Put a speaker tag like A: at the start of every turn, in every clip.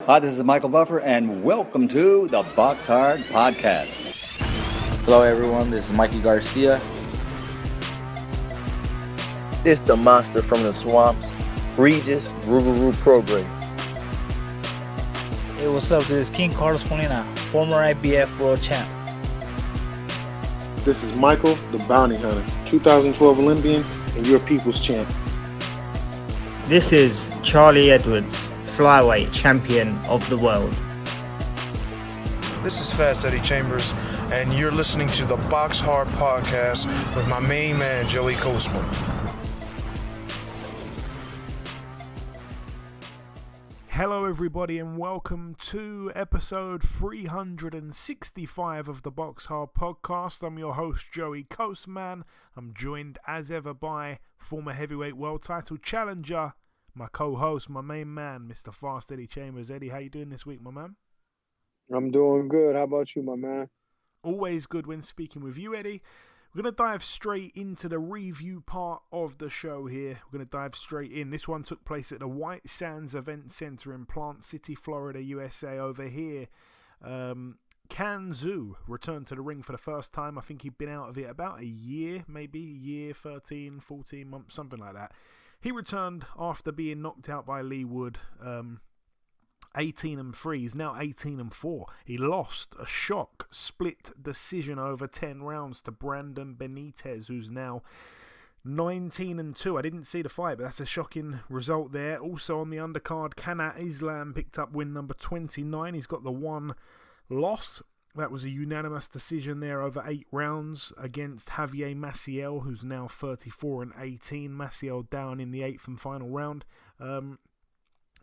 A: Hi, this is Michael Buffer, and welcome to the BoxHard Podcast.
B: Hello, everyone. This is Mikey Garcia.
C: It's the monster from the swamps, Regis Rougarou Prograis.
D: Hey, what's up? This is King Carlos Molina, former IBF world champ.
E: This is Michael, the Bounty Hunter, 2012 Olympian and your people's champ.
F: This is Charlie Edwards, flyweight champion of the world.
G: This is Fast Eddie Chambers, and you're listening to the BoxHard Podcast with my main man, Joey Coastman.
H: Hello everybody and welcome to episode 365 of the BoxHard Podcast. I'm your host Joey Coastman. I'm joined as ever by former heavyweight world title challenger, my co-host, my main man, Mr. Fast Eddie Chambers. Eddie, how you doing this week, my man?
I: I'm doing good. How about you, my man?
H: Always good when speaking with you, Eddie. We're going to dive straight into the review part of the show here. We're going to dive straight in. This one took place at the White Sands Event Center in Plant City, Florida, USA. Over here, Can Xu returned to the ring for the first time. I think he'd been out of it about a year, maybe a year, 13, 14 months, something like that. He returned after being knocked out by Lee Wood, 18-3. He's now 18-4. He lost a shock split decision over 10 rounds to Brandon Benitez, who's now 19-2. I didn't see the fight, but that's a shocking result there. Also on the undercard, Kana Islam picked up win number 29. He's got the one loss. That was a unanimous decision there over 8 rounds against Javier Maciel, who's now 34-18. Maciel down in the 8th and final round.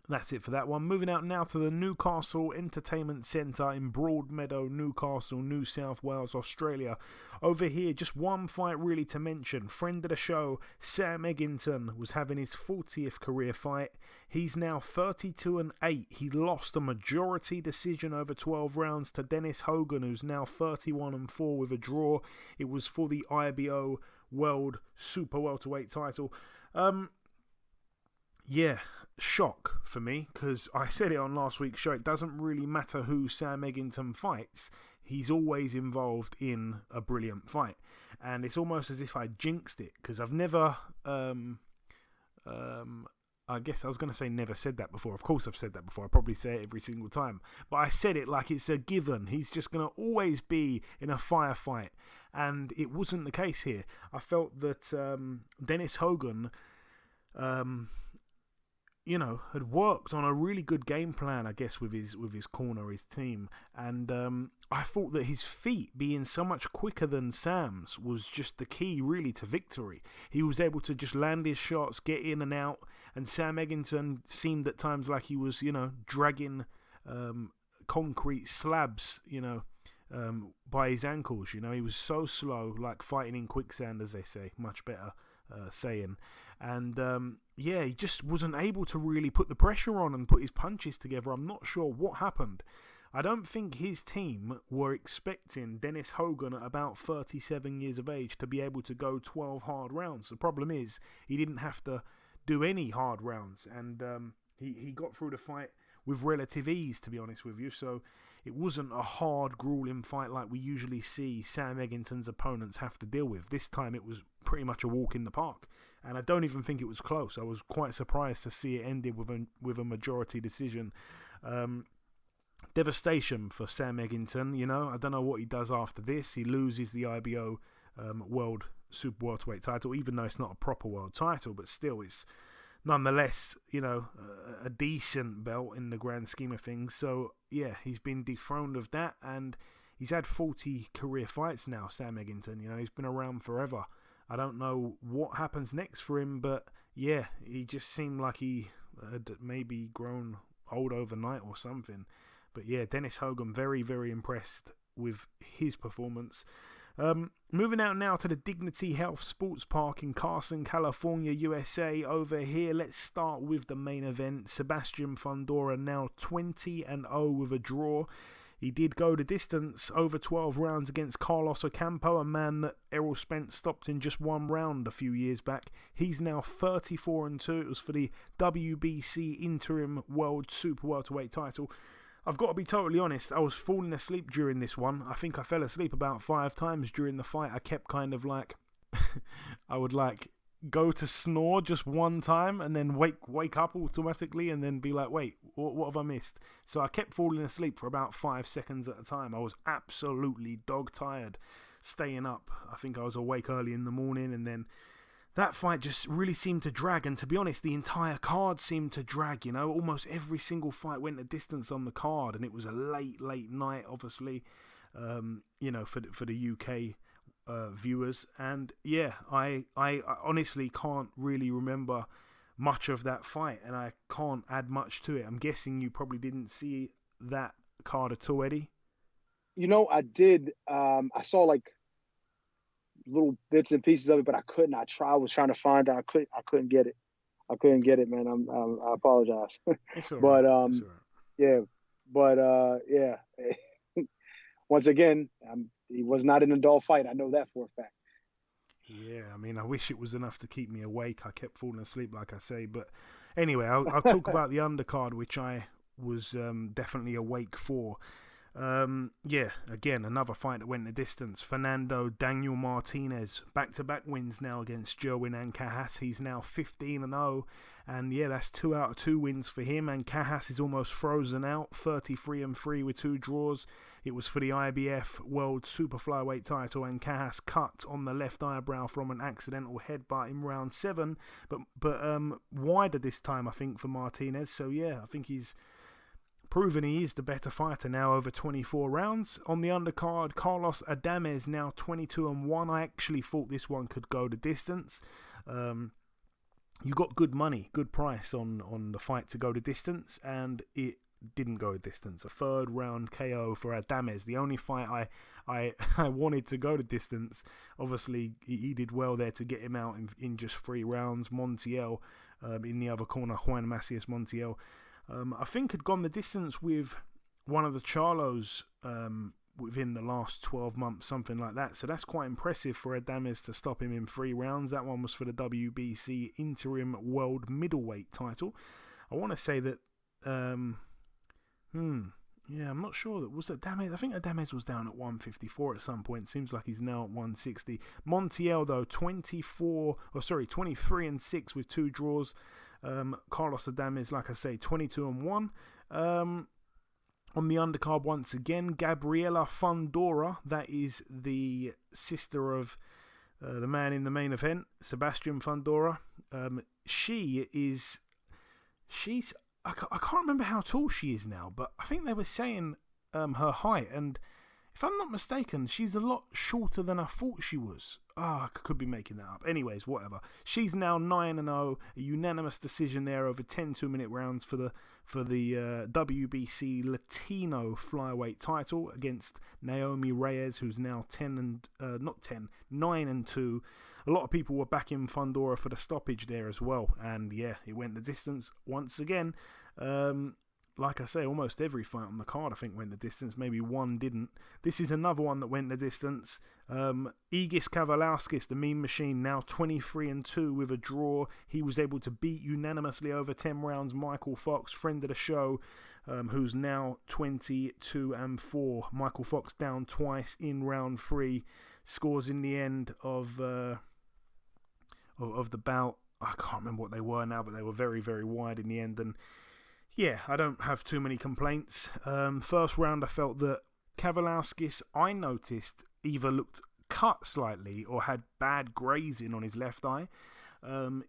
H: That's it for that one. Moving out now to the Newcastle Entertainment Centre in Broadmeadow, Newcastle, New South Wales, Australia. Over here, just one fight really to mention. Friend of the show, Sam Eggington, was having his 40th career fight. He's now 32-8. He lost a majority decision over 12 rounds to Dennis Hogan, who's now 31-4 with a draw. It was for the IBO World Super Welterweight title. Yeah, shock for me, because I said it on last week's show, it doesn't really matter who Sam Eggington fights, he's always involved in a brilliant fight. And it's almost as if I jinxed it, because I've never, I guess I was going to say never said that before. Of course I've said that before, I probably say it every single time. But I said it like it's a given, he's just going to always be in a firefight. And it wasn't the case here. I felt that Dennis Hogan, had worked on a really good game plan, I guess, with his corner, his team. And I thought that his feet being so much quicker than Sam's was just the key, really, to victory. He was able to just land his shots, get in and out. And Sam Eggington seemed at times like he was, dragging concrete slabs, by his ankles. He was so slow, like fighting in quicksand, as they say. Much better saying. And he just wasn't able to really put the pressure on and put his punches together. I'm not sure what happened. I don't think his team were expecting Dennis Hogan at about 37 years of age to be able to go 12 hard rounds. The problem is he didn't have to do any hard rounds, and he got through the fight with relative ease, to be honest with you. So it wasn't a hard, grueling fight like we usually see Sam Eggington's opponents have to deal with. This time it was pretty much a walk in the park, and I don't even think it was close. I was quite surprised to see it ended with a majority decision. Devastation for Sam Eggington. I don't know what he does after this. He loses the IBO World Super Welterweight title, even though it's not a proper world title, but still it's nonetheless, a decent belt in the grand scheme of things. So, yeah, he's been dethroned of that, and he's had 40 career fights now, Sam Eggington. He's been around forever. I don't know what happens next for him, but, yeah, he just seemed like he had maybe grown old overnight or something. But, yeah, Dennis Hogan, very, very impressed with his performance. Moving out now to the Dignity Health Sports Park in Carson, California, USA. Over here, let's start with the main event. Sebastian Fundora now 20-0 with a draw. He did go the distance over 12 rounds against Carlos Ocampo, a man that Errol Spence stopped in just one round a few years back. He's now 34-2. It was for the WBC Interim World Super Welterweight title. I've got to be totally honest, I was falling asleep during this one. I think I fell asleep about 5 times during the fight. I kept kind of like, I would like go to snore just one time and then wake up automatically and then be like, wait, what have I missed? So I kept falling asleep for about 5 seconds at a time. I was absolutely dog tired staying up. I think I was awake early in the morning, and then that fight just really seemed to drag, and to be honest, the entire card seemed to drag, you know. Almost every single fight went a distance on the card, and it was a late night, obviously, you know, for the UK viewers. And yeah, I honestly can't really remember much of that fight, and I can't add much to it. I'm guessing you probably didn't see that card at all, Eddie?
I: You know, I did. I saw like little bits and pieces of it, but I couldn't. I was trying to find out. I couldn't get it. I couldn't get it, man. I apologize.
H: It's all
I: but
H: right. It's all right.
I: yeah, but yeah. Once again, he was not an adult fight. I know that for a fact.
H: Yeah, I mean, I wish it was enough to keep me awake. I kept falling asleep, like I say. But anyway, I'll talk about the undercard, which I was definitely awake for. Yeah, again, another fight that went the distance. Fernando Daniel Martinez, back-to-back wins now against Jerwin and Cajas. He's now 15-0, and yeah, that's 2 out of 2 wins for him, and Cajas is almost frozen out, 33-3 with 2 draws. It was for the IBF World Super Flyweight title, and Cajas cut on the left eyebrow from an accidental headbutt in round 7, but wider this time, I think, for Martinez. So yeah, I think he's proven he is the better fighter now over 24 rounds. On the undercard, Carlos Adames now 22-1. I actually thought this one could go the distance. You got good money, good price on the fight to go the distance, and it didn't go the distance. A 3rd round KO for Adames. The only fight I wanted to go the distance. Obviously, he did well there to get him out in just 3 rounds. Montiel in the other corner, Juan Macias Montiel, I think had gone the distance with one of the Charlos within the last 12 months, something like that. So that's quite impressive for Adames to stop him in 3 rounds. That one was for the WBC Interim World Middleweight title. I want to say that, yeah, I'm not sure. Was Adames? I think Adames was down at 154 at some point. Seems like he's now at 160. Montiel, though, 23-6 with 2 draws. Carlos Adames, like I say, 22-1. On the undercard once again, Gabriela Fundora, that is the sister of the man in the main event, Sebastian Fundora. She's I can't remember how tall she is now, but I think they were saying her height, and if I'm not mistaken, she's a lot shorter than I thought she was. I could be making that up. Anyways, whatever. She's now 9-0, a unanimous decision there over 10 2-minute rounds for the WBC Latino flyweight title against Naomi Reyes, who's now 9-2. A lot of people were backing Fundora for the stoppage there as well, and yeah, it went the distance once again. Like I say, almost every fight on the card, I think, went the distance. Maybe one didn't. This is another one that went the distance. Egis Kavalauskas, the Mean Machine, now 23-2 with a draw. He was able to beat unanimously over 10 rounds Michael Fox, friend of the show, who's now 22-4. Michael Fox down twice in round 3. Scores in the end of the bout. I can't remember what they were now, but they were very, very wide in the end. And yeah, I don't have too many complaints. First round, I felt that Kavalauskas, I noticed, either looked cut slightly or had bad grazing on his left eye.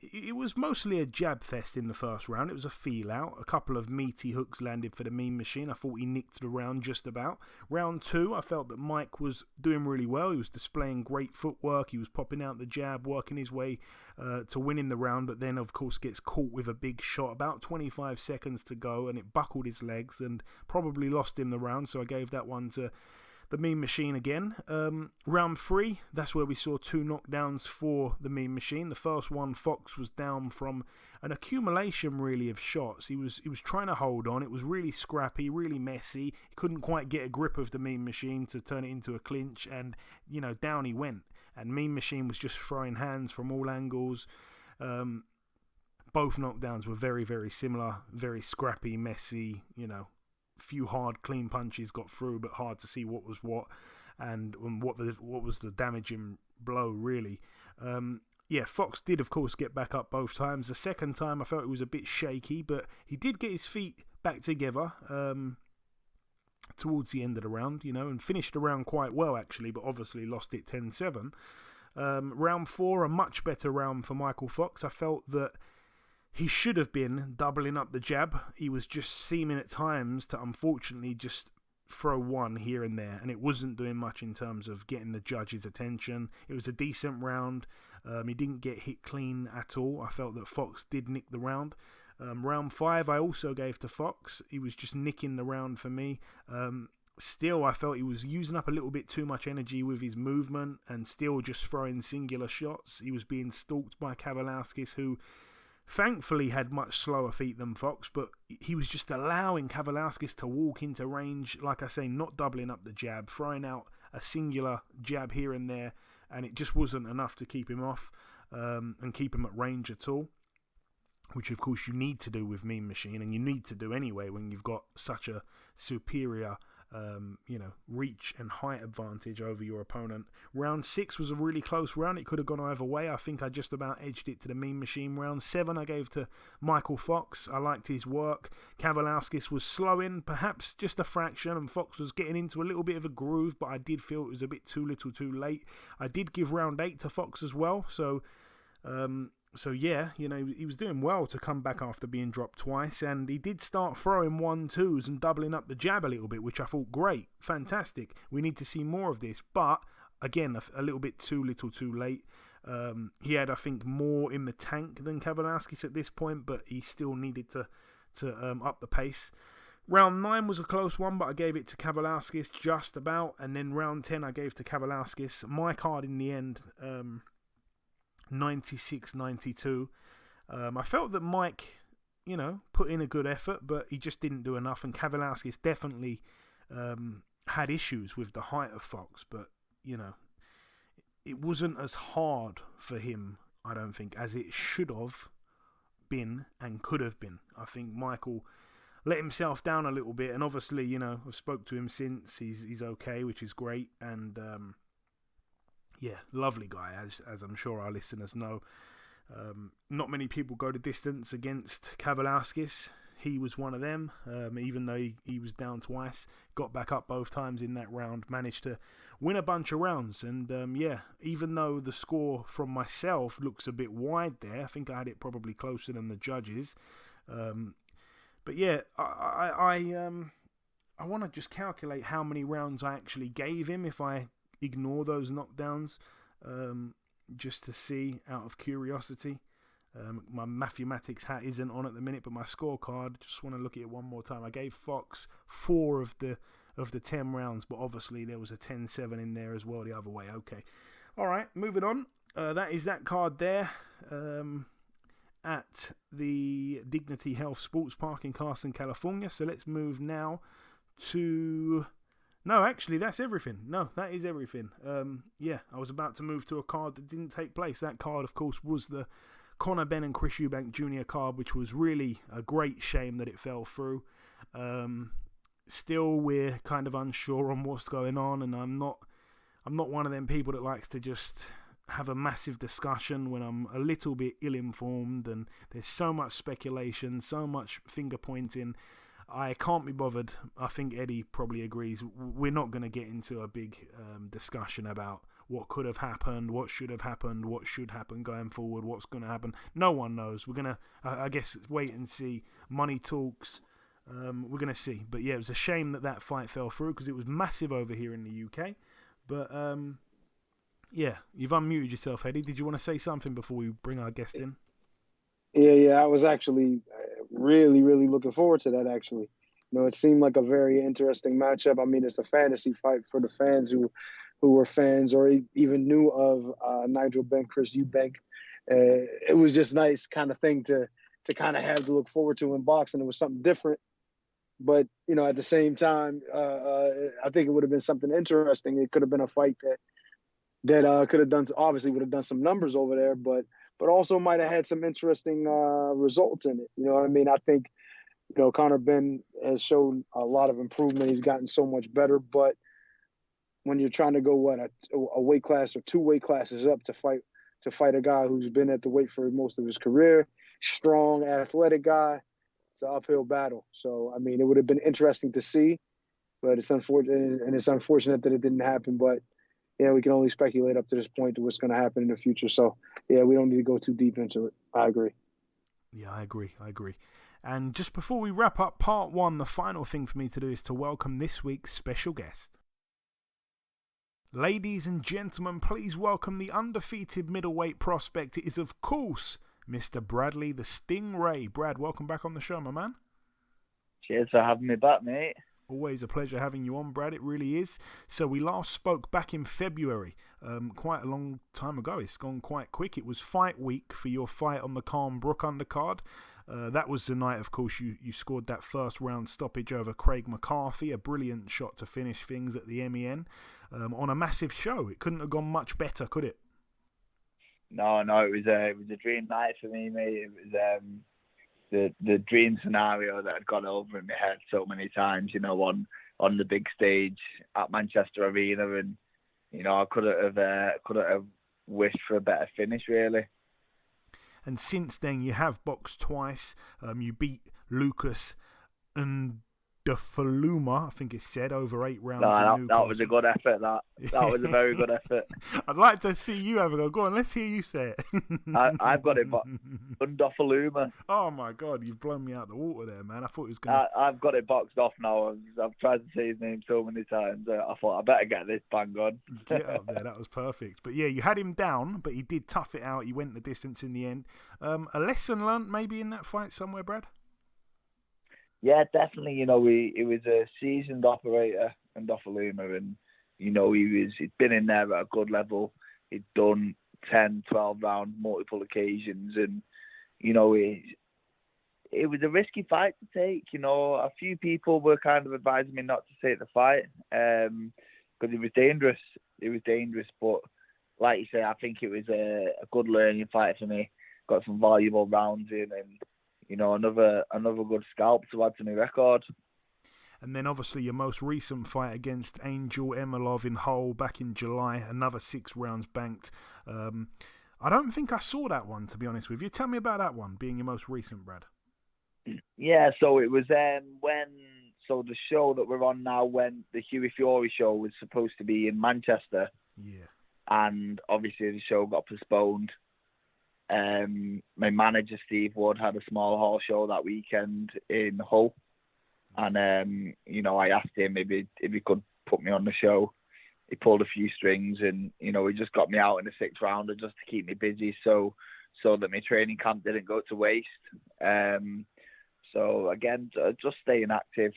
H: It was mostly a jab fest in the first round. It was a feel out. A couple of meaty hooks landed for the Mean Machine. I thought he nicked the round just about. Round 2, I felt that Mike was doing really well. He was displaying great footwork. He was popping out the jab, working his way to winning the round, but then, of course, gets caught with a big shot. About 25 seconds to go, and it buckled his legs and probably lost him the round, so I gave that one to the Mean Machine again. Round 3, that's where we saw 2 knockdowns for the Mean Machine. The first one, Fox was down from an accumulation really of shots. He was trying to hold on. It was really scrappy, really messy. He couldn't quite get a grip of the Mean Machine to turn it into a clinch, and down he went. And Mean Machine was just throwing hands from all angles. Both knockdowns were very, very similar, very scrappy, messy, few hard, clean punches got through, but hard to see what was what and what was the damaging blow, really. Fox did, of course, get back up both times. The second time, I felt it was a bit shaky, but he did get his feet back together towards the end of the round, and finished the round quite well, actually, but obviously lost it 10-7. Round 4, a much better round for Michael Fox. I felt that he should have been doubling up the jab. He was just seeming at times to, unfortunately, just throw one here and there, and it wasn't doing much in terms of getting the judge's attention. It was a decent round. He didn't get hit clean at all. I felt that Fox did nick the round. Round 5, I also gave to Fox. He was just nicking the round for me. Still, I felt he was using up a little bit too much energy with his movement and still just throwing singular shots. He was being stalked by Kavaliauskas, who thankfully had much slower feet than Fox, but he was just allowing Kavaliauskas to walk into range, like I say, not doubling up the jab, throwing out a singular jab here and there, and it just wasn't enough to keep him off and keep him at range at all, which of course you need to do with Mean Machine, and you need to do anyway when you've got such a superior reach and height advantage over your opponent. Round 6 was a really close round. It could have gone either way. I think I just about edged it to the Mean Machine. Round 7 I gave to Michael Fox. I liked his work. Kavaliauskas was slowing, perhaps just a fraction, and Fox was getting into a little bit of a groove, but I did feel it was a bit too little too late. I did give round 8 to Fox as well, so yeah, he was doing well to come back after being dropped twice, and he did start throwing 1-2s and doubling up the jab a little bit, which I thought, great, fantastic. We need to see more of this, but again, a little bit too little too late. He had, I think, more in the tank than Kavaliauskas at this point, but he still needed to up the pace. Round 9 was a close one, but I gave it to Kavaliauskas just about, and then round 10 I gave to Kavaliauskas. My card in the end, 96-92. I felt that Mike, put in a good effort, but he just didn't do enough, and Kavaliauskas definitely had issues with the height of Fox, but, it wasn't as hard for him, I don't think, as it should have been and could have been. I think Michael let himself down a little bit, and obviously, I've spoke to him since. He's okay, which is great, and yeah, lovely guy, as I'm sure our listeners know. Not many people go the distance against Kavaliauskas. He was one of them, even though he was down twice. Got back up both times in that round, managed to win a bunch of rounds. And even though the score from myself looks a bit wide there, I think I had it probably closer than the judges. But yeah, I want to just calculate how many rounds I actually gave him if I ignore those knockdowns, just to see out of curiosity. My mathematics hat isn't on at the minute, but my scorecard, just want to look at it one more time. I gave Fox 4 of the 10 rounds, but obviously there was a 10-7 in there as well the other way. Okay, all right, moving on. That is that card there at the Dignity Health Sports Park in Carson, California. So let's move now to... No, actually, that's everything. No, that is everything. I was about to move to a card that didn't take place. That card, of course, was the Conor Benn and Chris Eubank Jr. card, which was really a great shame that it fell through. Still, we're kind of unsure on what's going on, and I'm not one of them people that likes to just have a massive discussion when I'm a little bit ill-informed, and there's so much speculation, so much finger-pointing. I can't be bothered. I think Eddie probably agrees. We're not going to get into a big discussion about what could have happened, what should have happened, what should happen going forward, what's going to happen. No one knows. We're going to, I guess, wait and see. Money talks. We're going to see. But yeah, it was a shame that fight fell through because it was massive over here in the UK. But yeah, you've unmuted yourself, Eddie. Did you want to say something before we bring our guest in?
I: Yeah. I was actually really, really looking forward to that, actually. It seemed like a very interesting matchup. I mean, it's a fantasy fight for the fans who were fans or even knew of Nigel Benn, Chris Eubank. It was just nice kind of thing to kind of have to look forward to in boxing. It was something different. But, at the same time, I think it would have been something interesting. It could have been a fight that could have done, obviously would have done some numbers over there, but also might have had some interesting results in it. You know what I mean? I think, Conor Benn has shown a lot of improvement. He's gotten so much better. But when you're trying to go, a weight class or 2 weight classes up to fight a guy who's been at the weight for most of his career, strong, athletic guy, it's an uphill battle. So, I mean, it would have been interesting to see, but it's unfortunate that it didn't happen. But, we can only speculate up to this point to what's going to happen in the future. So, we don't need to go too deep into it. I agree.
H: Yeah, I agree. And just before we wrap up part 1, the final thing for me to do is to welcome this week's special guest. Ladies and gentlemen, please welcome the undefeated middleweight prospect. It is, of course, Mr. Bradley the Stingray. Brad, welcome back on the show, my man.
B: Cheers for having me back, mate.
H: Always a pleasure having you on, Brad. It really is. So we last spoke back in February, quite a long time ago. It's gone quite quick. It was fight week for your fight on the Calm Brook undercard. That was the night, of course, you scored that first round stoppage over Craig McCarthy, a brilliant shot to finish things at the MEN on a massive show. It couldn't have gone much better, could it?
B: No, it was a dream night for me, mate. It was the dream scenario that had gone over in my head so many times, on the big stage at Manchester Arena, and I couldn't have wished for a better finish, really.
H: And since then, you have boxed twice. You beat Lucas and Defaluma, I think it's said, over 8 rounds.
B: That was a good effort. That was a very good effort.
H: I'd like to see you have a go. Go on, let's hear you say it.
B: I've got it, but Undefaluma.
H: Oh my God, you've blown me out the water there, man. I thought it was gonna.
B: I've got it boxed off now. I've tried to say his name so many times. I thought I better get this bang on.
H: Get up there, that was perfect. But yeah, you had him down, but he did tough it out. He went the distance in the end. A lesson learnt maybe in that fight somewhere, Brad?
B: Yeah, definitely. He was a seasoned operator in Defaluma, and he'd been in there at a good level. He'd done 10, 12 rounds, multiple occasions, and it was a risky fight to take. A few people were kind of advising me not to take the fight because it was dangerous. It was dangerous, but like you say, I think it was a good learning fight for me. Got some valuable rounds in, and another good scalp to add to my record.
H: And then obviously your most recent fight against Angel Emelov in Hull back in July, another 6 rounds banked. I don't think I saw that one, to be honest with you. Tell me about that one, being your most recent, Brad.
B: Yeah, so it was the show that we're on now, when the Hughie Fury show was supposed to be in Manchester. Yeah. And obviously the show got postponed. My manager Steve Wood had a small hall show that weekend in Hull, and I asked him if he could put me on the show. He pulled a few strings, and he just got me out in the 6th rounder just to keep me busy, so that my training camp didn't go to waste. So again, just staying active,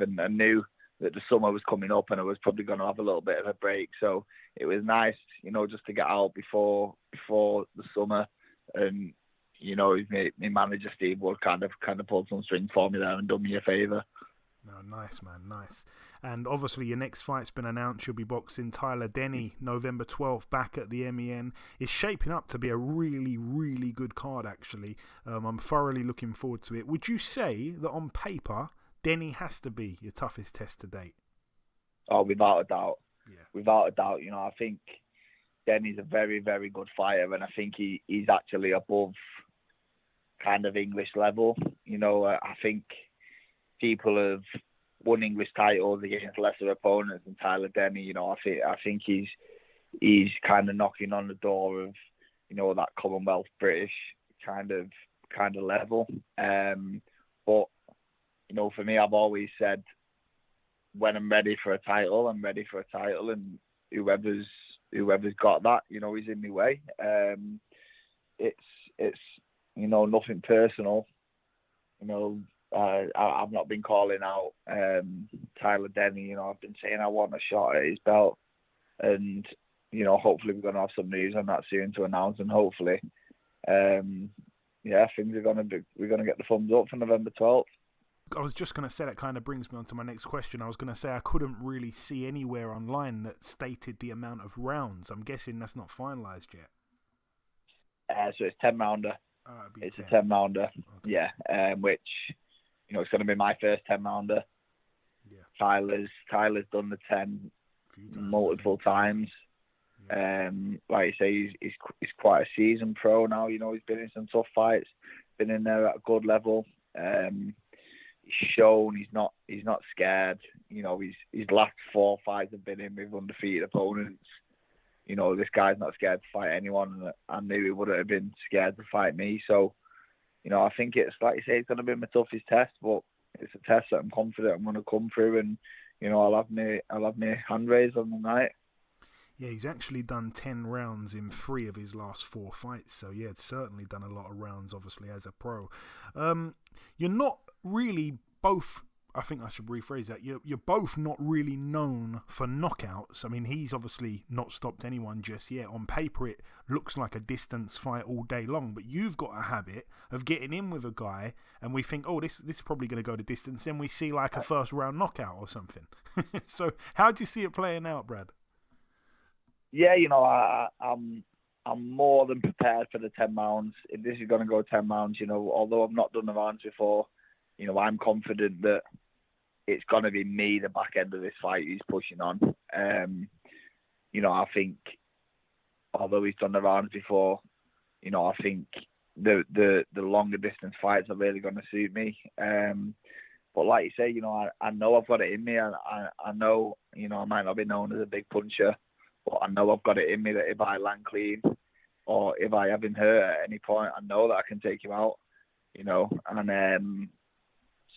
B: and I knew that the summer was coming up and I was probably going to have a little bit of a break. So it was nice, just to get out before the summer. And, my manager Steve Wood kind of pulled some strings for me there and done me a favour.
H: No, nice, man, nice. And obviously your next fight's been announced. You'll be boxing Tyler Denny November 12th back at the MEN. It's shaping up to be a really, really good card, actually. I'm thoroughly looking forward to it. Would you say that on paper, Denny has to be your toughest test to date?
B: Oh, without a doubt.
H: Yeah.
B: Without a doubt. I think Denny's a very, very good fighter, and I think he's actually above kind of English level. I think people have won English titles against lesser opponents than Tyler Denny. I think he's kind of knocking on the door of that Commonwealth British kind of level. But for me, I've always said, when I'm ready for a title, I'm ready for a title, and whoever's got that, is in my way. It's nothing personal. I've not been calling out Tyler Denny. You know, I've been saying I want a shot at his belt, and you know, hopefully we're going to have some news on that soon to announce, and hopefully, things are we're going to get the thumbs up for November 12th.
H: I was just going to say that kind of brings me on to my next question. I was going to say I couldn't really see anywhere online that stated the amount of rounds. I'm guessing that's not finalised yet.
B: So it's 10-rounder. It's 10. A 10-rounder, okay. Yeah, which, you know, it's going to be my first 10-rounder. Yeah. Tyler's done the 10 multiple times. Yeah. Like you say, he's quite a seasoned pro now. You know, he's been in some tough fights, been in there at a good level. He's shown he's not scared. You know, his last 4 fights have been in with undefeated opponents. You know, this guy's not scared to fight anyone, and I knew he wouldn't have been scared to fight me. So, you know, I think it's, like you say, it's going to be my toughest test, but it's a test that I'm confident I'm going to come through, and, you know, I'll have my hand raised on the night.
H: Yeah, he's actually done 10 rounds in 3 of his last 4 fights. So, yeah, it's certainly done a lot of rounds, obviously, as a pro. You're not really both... I think I should rephrase that. You're both not really known for knockouts. I mean, he's obviously not stopped anyone just yet. On paper, it looks like a distance fight all day long, but you've got a habit of getting in with a guy, and we think, oh, this is probably going to go the distance. Then we see like a first round knockout or something. So, how do you see it playing out, Brad?
B: Yeah, you know, I'm more than prepared for the 10 rounds. If this is going to go 10 rounds, you know, although I've not done the rounds before, you know, I'm confident that it's going to be me, the back end of this fight, who's pushing on. You know, I think, although he's done the rounds before, you know, I think the longer distance fights are really going to suit me. But like you say, you know, I know I've got it in me. I know, you know, I might not be known as a big puncher, but I know I've got it in me that if I land clean or if I have him hurt at any point, I know that I can take him out, you know. And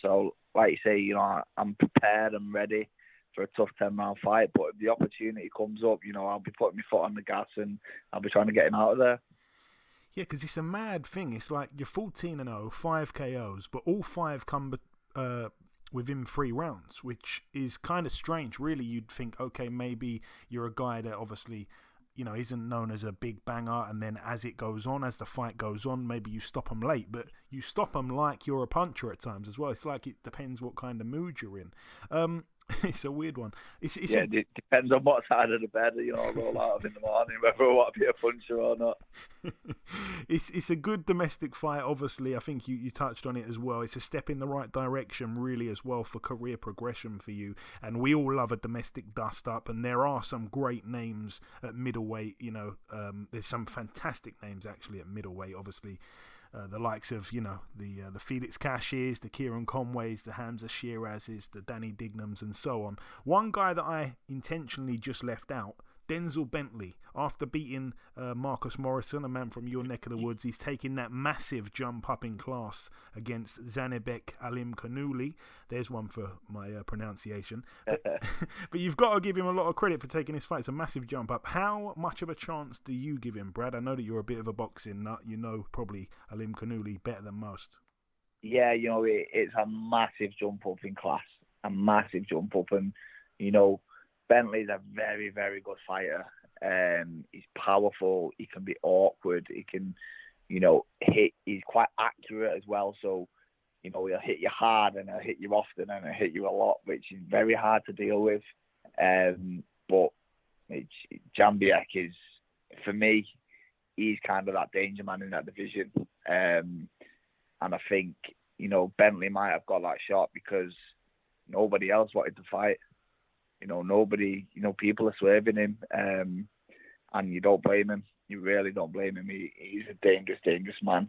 B: so, like you say, you know, I'm prepared and ready for a tough 10-round fight. But if the opportunity comes up, you know, I'll be putting my foot on the gas and I'll be trying to get him out of there.
H: Yeah, because it's a mad thing. It's like you're 14-0, 5 KOs, but all 5 come within 3 rounds, which is kind of strange. Really, you'd think, okay, maybe you're a guy that obviously, you know, isn't known as a big banger, and then as it goes on, as the fight goes on, maybe you stop them late, but you stop them like you're a puncher at times as well. It's like it depends what kind of mood you're in. It's a weird one. It
B: depends on what side of the bed, you know, I'll roll out of in the morning, whether I want to be a puncher or not.
H: It's a good domestic fight, obviously. I think you touched on it as well. It's a step in the right direction, really, as well, for career progression for you. And we all love a domestic dust-up, and there are some great names at middleweight. You know, there's some fantastic names, actually, at middleweight, obviously. The likes of, you know, the Felix Cashes, the Kieran Conways, the Hamza Shirazes, the Danny Dignams, and so on. One guy that I intentionally just left out, Denzel Bentley. After beating Marcus Morrison, a man from your neck of the woods, he's taking that massive jump up in class against Zanebek Alimkhanuly. There's one for my pronunciation. But you've got to give him a lot of credit for taking this fight. It's a massive jump up. How much of a chance do you give him, Brad? I know that you're a bit of a boxing nut. You know probably Alimkhanuly better than most.
B: Yeah, you know, it's a massive jump up in class. A massive jump up. And, you know, Bentley's a very, very good fighter. He's powerful. He can be awkward. He can, you know, hit. He's quite accurate as well. So, you know, he'll hit you hard and he'll hit you often and he'll hit you a lot, which is very hard to deal with. But Jambiak is, for me, he's kind of that danger man in that division. And I think, you know, Bentley might have got that shot because nobody else wanted to fight. You know, nobody, you know, people are swerving him, and you don't blame him. You really don't blame him. He's a dangerous, dangerous man.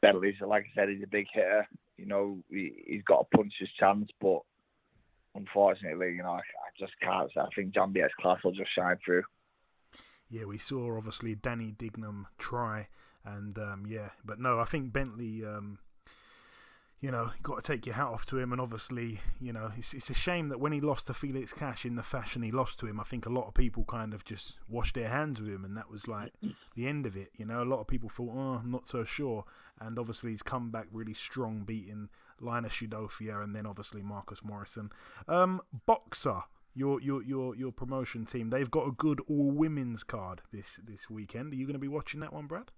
B: Bentley's, like I said, he's a big hitter. You know, he's got a puncher's chance, but unfortunately, you know, I just can't. I think Jambiak's class will just shine through.
H: Yeah, we saw, obviously, Danny Dignam try, and, but no, I think Bentley... you know, you got to take your hat off to him. And obviously, you know, it's a shame that when he lost to Felix Cash in the fashion he lost to him, I think a lot of people kind of just washed their hands with him, and that was like the end of it. You know, a lot of people thought, oh, I'm not so sure. And obviously he's come back really strong, beating Linus Shudofia and then obviously Marcus Morrison. Boxer, your promotion team, they've got a good all women's card this weekend. Are you going to be watching that one, Brad?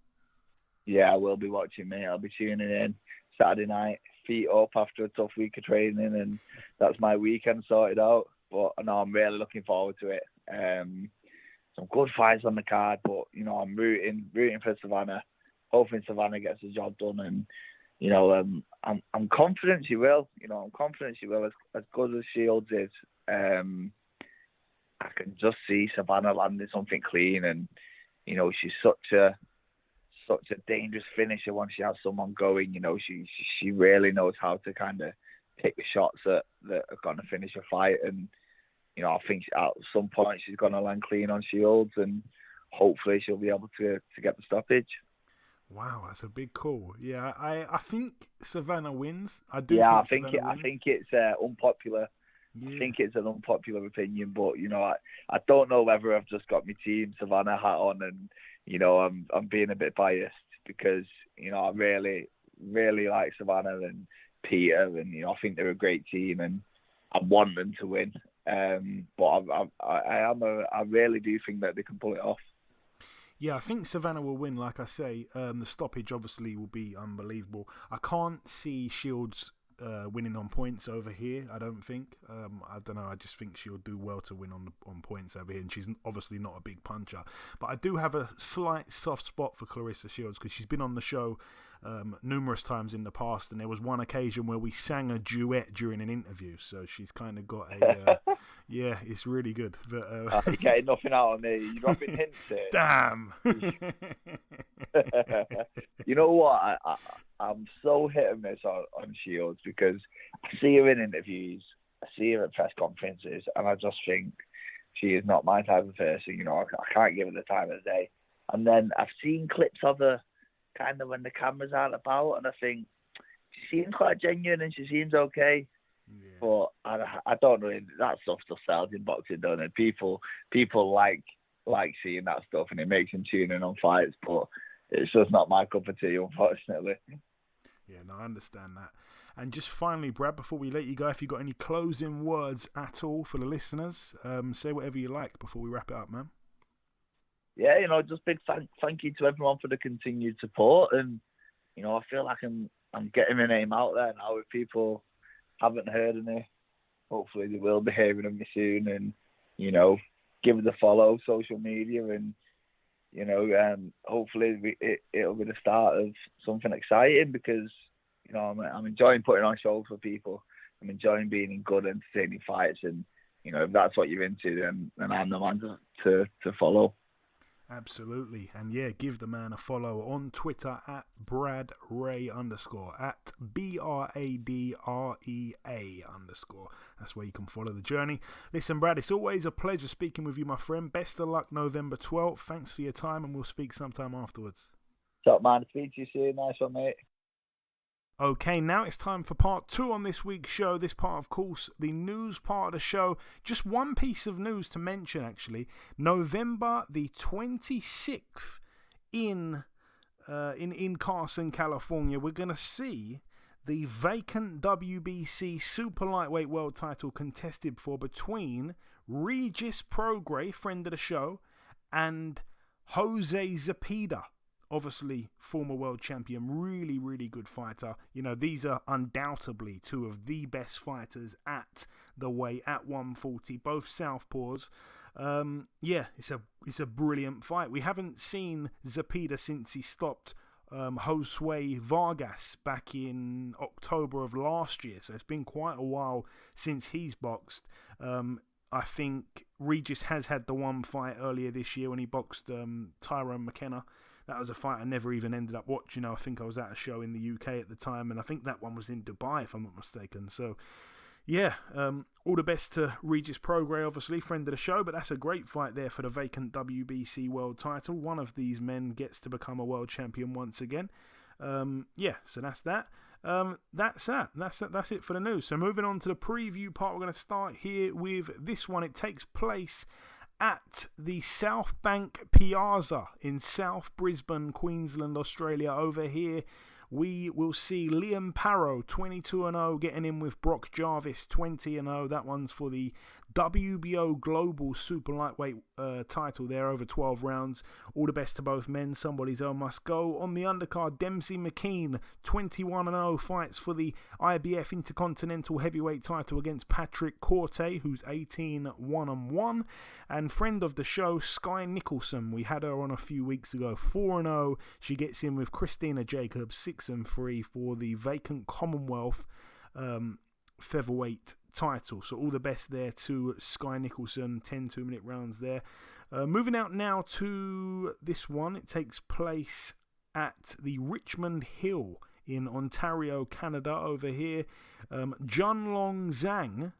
B: Yeah, I will be watching, mate. I'll be tuning in Saturday night, feet up after a tough week of training, and that's my weekend sorted out. But no, I'm really looking forward to it. Some good fights on the card, but you know, I'm rooting for Savannah, hoping Savannah gets the job done, and you know, I'm confident she will. You know, I'm confident she will. As good as Shields is, I can just see Savannah landing something clean, and you know, she's such a dangerous finisher once she has someone going. You know, she really knows how to kind of pick the shots that are going to finish a fight. And, you know, I think at some point she's going to land clean on Shields, and hopefully she'll be able to get the stoppage.
H: Wow, that's a big call. Yeah, I think Savannah wins. I think
B: it's unpopular.
H: Yeah.
B: I think it's an unpopular opinion, but, you know, I don't know whether I've just got my team Savannah hat on and, you know, I'm being a bit biased because, you know, I really, really like Savannah and Peter, and, you know, I think they're a great team and I want them to win. But I really do think that they can pull it off.
H: Yeah, I think Savannah will win. Like I say, the stoppage obviously will be unbelievable. I can't see Shields winning on points over here. I don't think. I don't know. I just think she'll do well to win on points over here, and she's obviously not a big puncher. But I do have a slight soft spot for Claressa Shields because she's been on the show numerous times in the past, and there was one occasion where we sang a duet during an interview. So she's kind of got a yeah, it's really good. But
B: you're getting nothing out of me. You're dropping hints here.
H: Damn.
B: You know what? I'm so hit and miss on Shields because I see her in interviews, I see her at press conferences, and I just think she is not my type of person. You know, I can't give her the time of the day. And then I've seen clips of her kind of when the cameras aren't about, and I think she seems quite genuine and she seems okay. Yeah. But I don't know, that stuff just sells in boxing, don't it? People like seeing that stuff, and it makes them tune in on fights, but it's just not my cup of tea, unfortunately.
H: Yeah, no, I understand that. And just finally, Brad, before we let you go, if you've got any closing words at all for the listeners, say whatever you like before we wrap it up, man.
B: Yeah, you know, just big thank you to everyone for the continued support, and you know, I feel like I'm getting my name out there now. If people haven't heard of me, hopefully they will be hearing of me soon, and you know, give us a follow, social media, and you know, hopefully it'll be the start of something exciting because, you know, I'm enjoying putting on shows for people. I'm enjoying being in good, entertaining fights, and you know, if that's what you're into, then I'm the man to follow.
H: Absolutely. And yeah, give the man a follow on Twitter at BradRay_, at BRADREA_. That's where you can follow the journey. Listen, Brad, it's always a pleasure speaking with you, my friend. Best of luck November 12th. Thanks for your time, and we'll speak sometime afterwards.
B: What's up, man? Speak to you soon. Nice one, mate.
H: Okay, now it's time for part 2 on this week's show. This part, of course, the news part of the show. Just one piece of news to mention, actually. November the 26th in Carson, California, we're going to see the vacant WBC super lightweight world title contested for between Regis Prograis, friend of the show, and Jose Zepeda. Obviously, former world champion, really, really good fighter. You know, these are undoubtedly two of the best fighters at the weight, at 140, both southpaws. Yeah, it's a brilliant fight. We haven't seen Zepeda since he stopped Josue Vargas back in October of last year. So it's been quite a while since he's boxed. I think Regis has had the one fight earlier this year when he boxed Tyrone McKenna. That was a fight I never even ended up watching. I think I was at a show in the UK at the time, and I think that one was in Dubai, if I'm not mistaken. So, yeah, all the best to Regis Prograis, obviously, friend of the show, but that's a great fight there for the vacant WBC world title. One of these men gets to become a world champion once again. Yeah, so that's that. That's it for the news. So moving on to the preview part, we're going to start here with this one. It takes place at the South Bank Piazza in South Brisbane, Queensland, Australia. Over here, we will see Liam Parrow, 22-0, getting in with Brock Jarvis, 20-0. That one's for the WBO Global Super Lightweight title there, over 12 rounds. All the best to both men. Somebody's own must go. On the undercard, Dempsey McKean, 21-0, fights for the IBF Intercontinental Heavyweight title against Patrick Corte, who's 18-1-1. And friend of the show, Sky Nicholson. We had her on a few weeks ago, 4-0. She gets in with Christina Jacobs, 6-3 for the vacant Commonwealth featherweight title. So all the best there to Sky Nicholson. 10 2-minute rounds there. Moving out now to this one. It takes place at the Richmond Hill in Ontario, Canada. Over here, Junlong Zhang,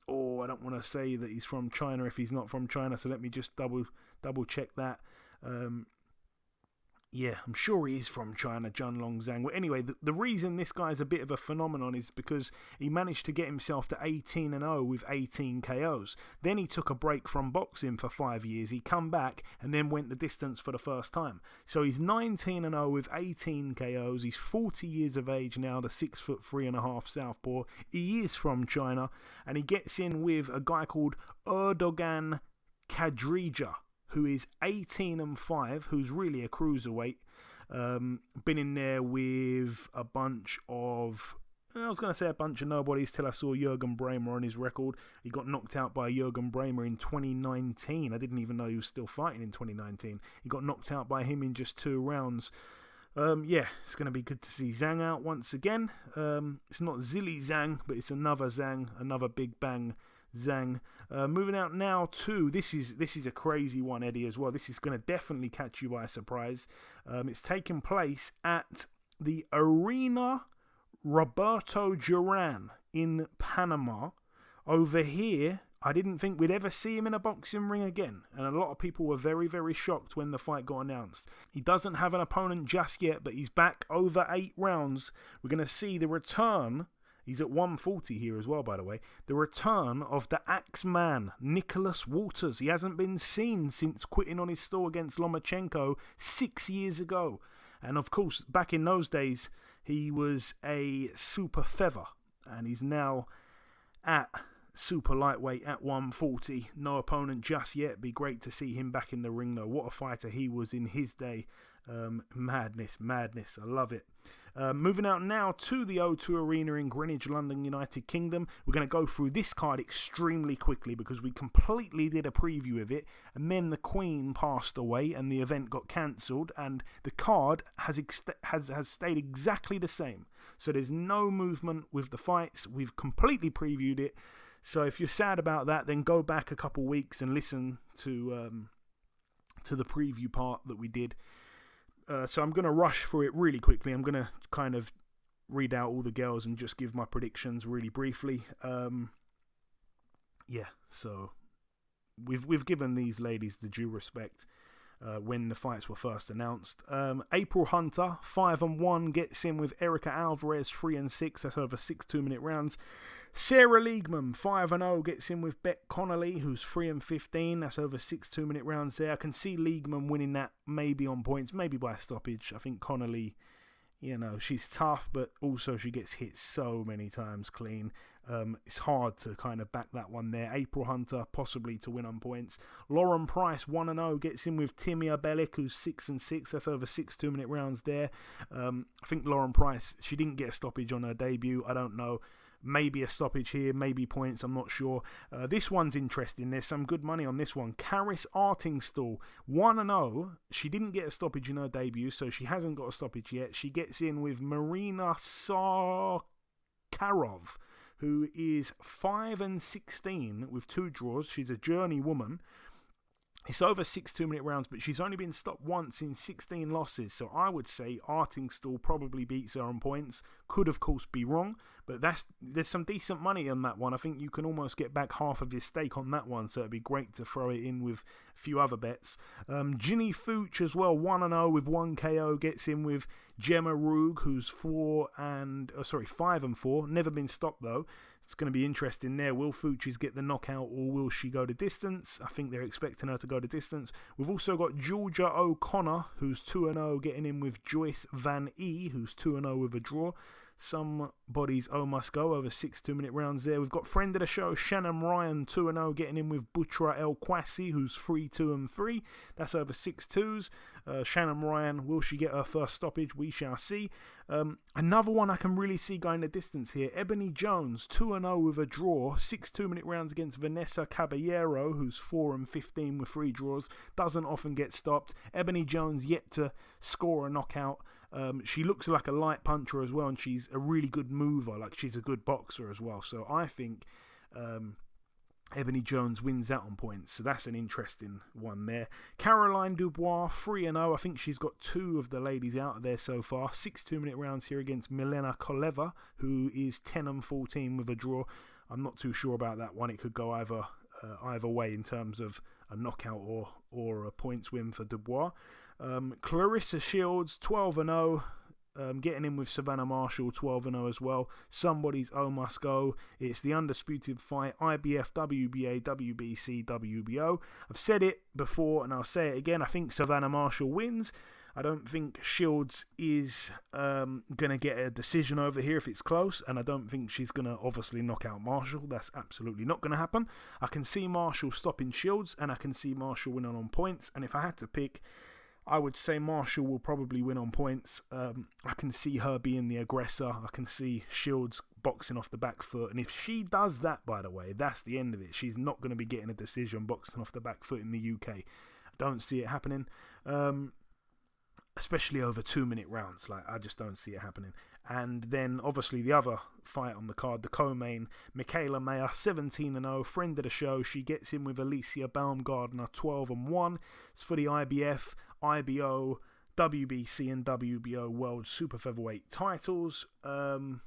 H: I don't want to say that he's from China if he's not from China, so let me just double check that. Yeah, I'm sure he is from China, Junlong Zhang. Well, anyway, the reason this guy's a bit of a phenomenon is because he managed to get himself to 18-0 with 18 KOs. Then he took a break from boxing for 5 years. He come back and then went the distance for the first time. So he's 19-0 with 18 KOs. He's 40 years of age now, the 6'3.5" southpaw. He is from China, and he gets in with a guy called Erdogan Kadrija, who is 18-5, who's really a cruiserweight. Been in there with a bunch of nobodies till I saw Jürgen Bremer on his record. He got knocked out by Jürgen Bremer in 2019. I didn't even know he was still fighting in 2019. He got knocked out by him in just 2 rounds. It's going to be good to see Zhang out once again. It's not Zilly Zhang, but it's another Zhang, another Big Bang Zhang. Moving out now to this is a crazy one, Eddie, as well. This is going to definitely catch you by surprise. It's taking place at the Arena Roberto Duran in Panama. Over here, I didn't think we'd ever see him in a boxing ring again, and a lot of people were very, very shocked when the fight got announced. He doesn't have an opponent just yet, but he's back over 8 rounds. We're going to see the return. He's at 140 here as well, by the way. The return of the Axeman, Nicholas Walters. He hasn't been seen since quitting on his stall against Lomachenko 6 years ago. And of course, back in those days, he was a super feather. And he's now at super lightweight at 140. No opponent just yet. Be great to see him back in the ring, though. What a fighter he was in his day. Madness. I love it. Moving out now to the O2 Arena in Greenwich, London, United Kingdom. We're going to go through this card extremely quickly because we completely did a preview of it, and then the Queen passed away and the event got cancelled, and the card has stayed exactly the same. So there's no movement with the fights. We've completely previewed it. So if you're sad about that, then go back a couple weeks and listen to the preview part that we did. So I'm going to rush through it really quickly. I'm going to kind of read out all the girls and just give my predictions really briefly. So we've given these ladies the due respect when the fights were first announced. April Hunter, 5-1, gets in with Erica Alvarez, 3-6. That's over 6 2-minute rounds. Sarah Liegman, 5-0, gets in with Beck Connolly, who's 3-15. That's over 6 2-minute rounds there. I can see Liegman winning that, maybe on points, maybe by stoppage. I think Connolly, she's tough, but also she gets hit so many times clean. It's hard to kind of back that one there. April Hunter, possibly to win on points. Lauren Price, 1-0, gets in with Timia Bellic, who's 6-6. That's over 6 2-minute rounds there. I think Lauren Price, she didn't get a stoppage on her debut. I don't know. Maybe a stoppage here, maybe points, I'm not sure. This one's interesting. There's some good money on this one. Karis Artingstall, 1-0. She didn't get a stoppage in her debut, so she hasn't got a stoppage yet. She gets in with Marina Sakharov, who is 5-16 with 2 draws. She's a journey woman. It's over 6 2-minute rounds, but she's only been stopped once in 16 losses. So I would say Artingstall probably beats her on points. Could, of course, be wrong, But there's some decent money on that one. I think you can almost get back half of your stake on that one, so it'd be great to throw it in with a few other bets. Ginny Fooch as well, 1-0 with 1 KO, gets in with Gemma Rug, who's 5-4. Never been stopped though. It's going to be interesting there. Will Fuchs get the knockout or will she go to distance? I think they're expecting her to go to distance. We've also got Georgia O'Connor, who's 2-0, getting in with Joyce Van E, who's 2-0 with a draw. Somebody's must go over 6 2-minute rounds there. We've got friend of the show, Shannon Ryan, 2-0, getting in with Butra El Kwasi, who's 3-2-3. That's over 6 2s. Shannon Ryan, will she get her first stoppage? We shall see. Another one I can really see going the distance here, Ebony Jones, 2-0 with a draw, 6 2-minute rounds against Vanessa Caballero, who's 4-15 with 3 draws, doesn't often get stopped. Ebony Jones yet to score a knockout. She looks like a light puncher as well, and she's a really good mover, like she's a good boxer as well. So I think Ebony Jones wins out on points, so that's an interesting one there. Caroline Dubois, 3-0. I think she's got 2 of the ladies out there so far. 6 2-minute rounds here against Milena Koleva, who is 10-14 with a draw. I'm not too sure about that one. It could go either way in terms of a knockout or a points win for Dubois. Claressa Shields, 12-0. Getting in with Savannah Marshall, 12-0 as well. Somebody's must go. It's the undisputed fight, IBF, WBA, WBC, WBO. I've said it before and I'll say it again. I think Savannah Marshall wins. I don't think Shields is going to get a decision over here if it's close, and I don't think she's going to obviously knock out Marshall. That's absolutely not going to happen. I can see Marshall stopping Shields, and I can see Marshall winning on points, and if I had to pick, I would say Marshall will probably win on points. I can see her being the aggressor. I can see Shields boxing off the back foot. And if she does that, by the way, that's the end of it. She's not going to be getting a decision boxing off the back foot in the UK. I don't see it happening. Especially over 2-minute rounds. Like, I just don't see it happening. And then, obviously, the other fight on the card, the co-main, Michaela Mayer, 17-0, friend of the show. She gets in with Alicia Baumgardner, 12-1. It's for the IBF, IBO, WBC, and WBO World Super Featherweight titles. Yeah,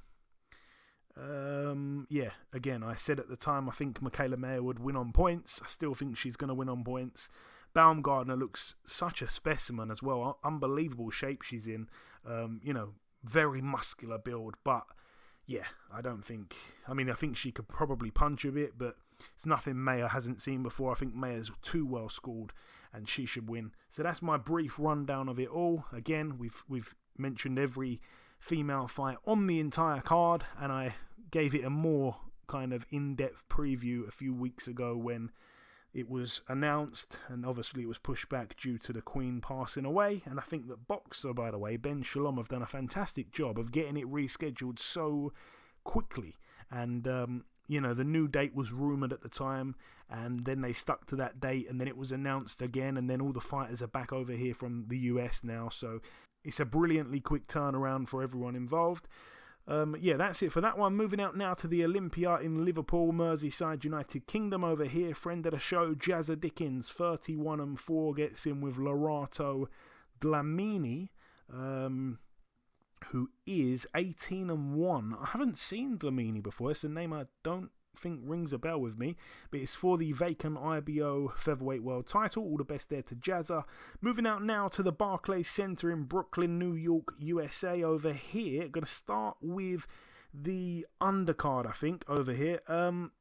H: again, I said at the time, I think Michaela Mayer would win on points. I still think she's going to win on points. Baumgardner looks such a specimen as well. Unbelievable shape she's in. Very muscular build. But, yeah, I think she could probably punch a bit, but it's nothing Mayer hasn't seen before. I think Mayer's too well schooled, and she should win. So that's my brief rundown of it all. Again, we've mentioned every female fight on the entire card, and I gave it a more kind of in-depth preview a few weeks ago when it was announced, and obviously it was pushed back due to the Queen passing away. And I think that Boxer, by the way, Ben Shalom, have done a fantastic job of getting it rescheduled so quickly. And, the new date was rumoured at the time, and then they stuck to that date, and then it was announced again, and then all the fighters are back over here from the US now. So it's a brilliantly quick turnaround for everyone involved. That's it for that one. Moving out now to the Olympia in Liverpool, Merseyside, United Kingdom over here. Friend of the show, Jazza Dickens, 31-4, gets in with Lorato Dlamini, who is 18-1. I haven't seen Dlamini before. It's a name I don't think rings a bell with me, but it's for the vacant IBO Featherweight World title. All the best there to Jazza. Moving out now to the Barclays Center in Brooklyn, New York, USA over here. Going to start with the undercard, I think, over here.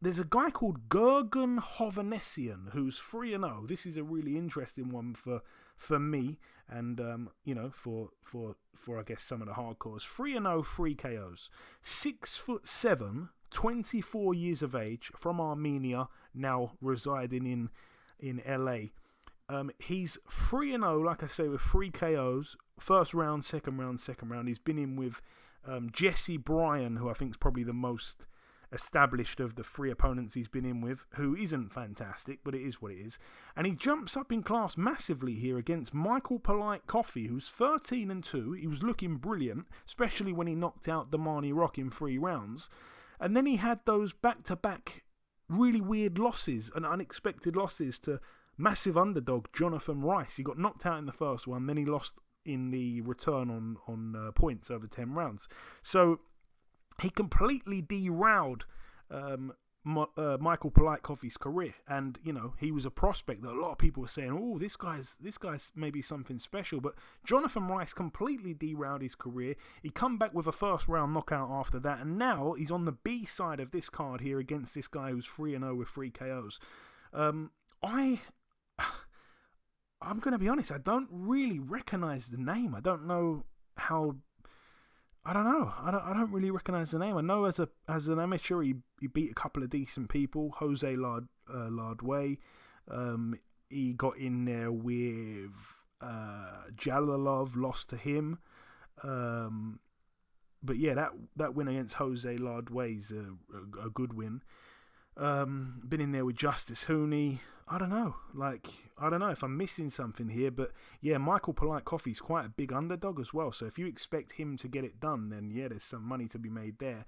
H: There's a guy called Gergen Hovhanessian who's 3-0. This is a really interesting one for me and for I guess some of the hardcores. 3-0, 3 KOs. 6'7", 24 years of age, from Armenia, now residing in LA. He's 3-0, like I say, with 3 KOs. First round, second round. He's been in with Jesse Bryan, who I think is probably the most established of the 3 opponents he's been in with, who isn't fantastic, but it is what it is. And he jumps up in class massively here against Michael Polite Coffey, who's 13-2. He was looking brilliant, especially when he knocked out Damani Rock in 3 rounds. And then he had those back-to-back really weird losses and unexpected losses to massive underdog Jonathan Rice. He got knocked out in the first one, then he lost in the return on points over 10 rounds. So he completely derailed Michael Polite-Coffey's career. And, you know, he was a prospect that a lot of people were saying, oh, this guy's maybe something special. But Jonathan Rice completely derailed his career. He come back with a first-round knockout after that, and now he's on the B side of this card here against this guy who's 3-0 with 3 KOs. I'm going to be honest, I don't really recognize the name. I don't know how... I don't know. I don't really recognize the name. I know as an amateur, he beat a couple of decent people. Jose Lardway. He got in there with Jalalov, lost to him. But yeah, that win against Jose Lardway's a good win. Been in there with Justice Hooney. I don't know if I'm missing something here, but yeah, Michael Polite-Coffey's quite a big underdog as well. So if you expect him to get it done, then yeah, there's some money to be made there.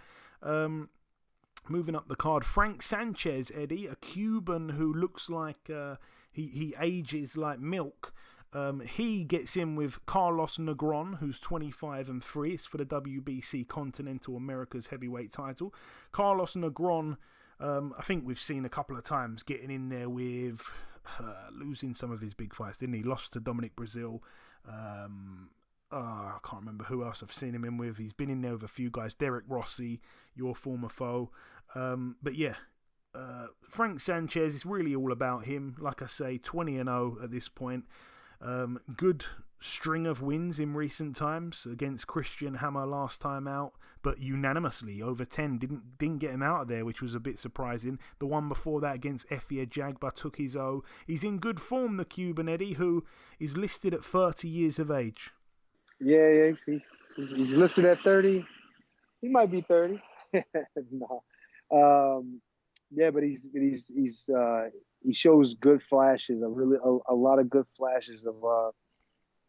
H: Moving up the card, Frank Sanchez, Eddie, a Cuban who looks like he ages like milk. He gets in with Carlos Negron, who's 25-3. It's for the WBC Continental Americas heavyweight title. Carlos Negron, I think we've seen a couple of times getting in there with losing some of his big fights, didn't he? Lost to Dominic Brazil. I can't remember who else I've seen him in with. He's been in there with a few guys. Derek Rossi, your former foe. But yeah, Frank Sanchez, it's really all about him. Like I say, 20-0 at this point. Good string of wins in recent times against Christian Hammer last time out, but unanimously over 10 didn't get him out of there, which was a bit surprising. The one before that against Efia Jagba took his O. He's in good form, the Cuban, Eddie, who is listed at 30 years of age.
I: Yeah, he's listed at 30. He might be 30. No. Yeah, but he shows good flashes, a lot of good flashes of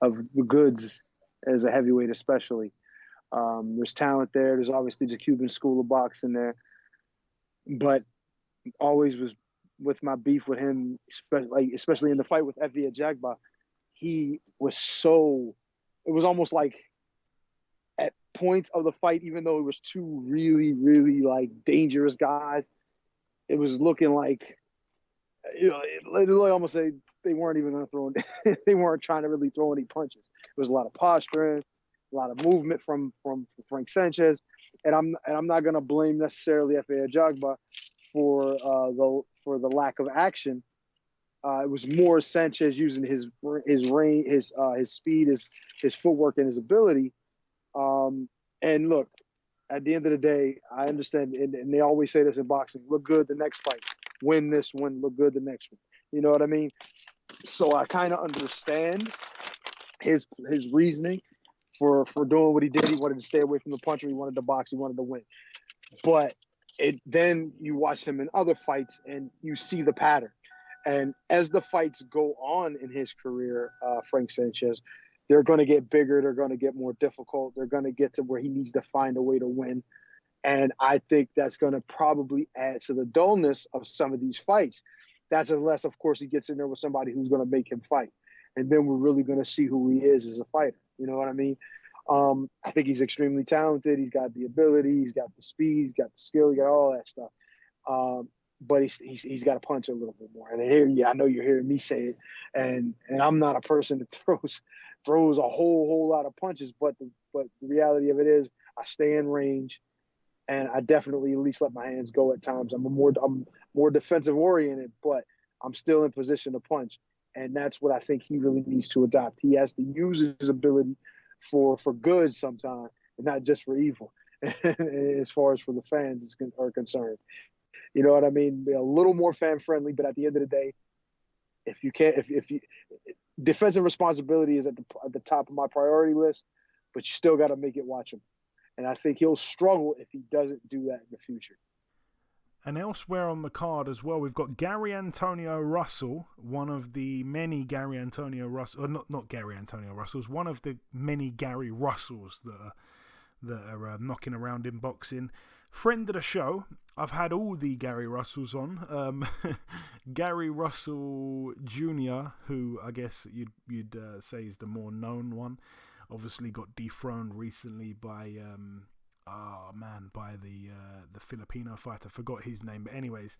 I: the goods as a heavyweight, especially. There's talent there. There's obviously the Cuban school of boxing there, but always was with my beef with him, especially in the fight with Efia Jagba. He was it was almost like at points of the fight, even though it was two really, really like dangerous guys, it was looking like, you know, it almost say they weren't even going to throw. They weren't trying to really throw any punches. There was a lot of posturing, a lot of movement from Frank Sanchez, and I'm not going to blame necessarily Efia Jagba for the lack of action. It was more Sanchez using his range, his speed, his footwork, and his ability. And look, at the end of the day, I understand, and they always say this in boxing: look good the next fight, win this one, look good the next one. You know what I mean? So I kind of understand his reasoning for doing what he did. He wanted to stay away from the puncher. He wanted to box. He wanted to win. But then you watch him in other fights, and you see the pattern. And as the fights go on in his career, Frank Sanchez, they're going to get bigger. They're going to get more difficult. They're going to get to where he needs to find a way to win. And I think that's going to probably add to the dullness of some of these fights. That's unless, of course, he gets in there with somebody who's going to make him fight. And then we're really going to see who he is as a fighter. You know what I mean? I think he's extremely talented. He's got the ability. He's got the speed. He's got the skill. He got all that stuff. But he's got to punch a little bit more. And I know you're hearing me say it. And I'm not a person that throws a whole lot of punches. But the reality of it is I stay in range. And I definitely at least let my hands go at times. I'm more defensive oriented, but I'm still in position to punch. And that's what I think he really needs to adopt. He has to use his ability for good sometimes, and not just for evil. As far as for the fans are concerned, you know what I mean? Be a little more fan friendly, but at the end of the day, if you defensive responsibility is at the top of my priority list, but you still got to make it watchable. And I think he'll struggle if he doesn't do that in the future.
H: And elsewhere on the card as well, we've got Gary Antonio Russell, one of the many Gary Antonio Russell, or not Gary Antonio Russells, one of the many Gary Russells that are knocking around in boxing. Friend of the show, I've had all the Gary Russells on. Gary Russell Jr., who I guess you'd say is the more known one, obviously got dethroned recently by by the Filipino fighter. Forgot his name, but anyways,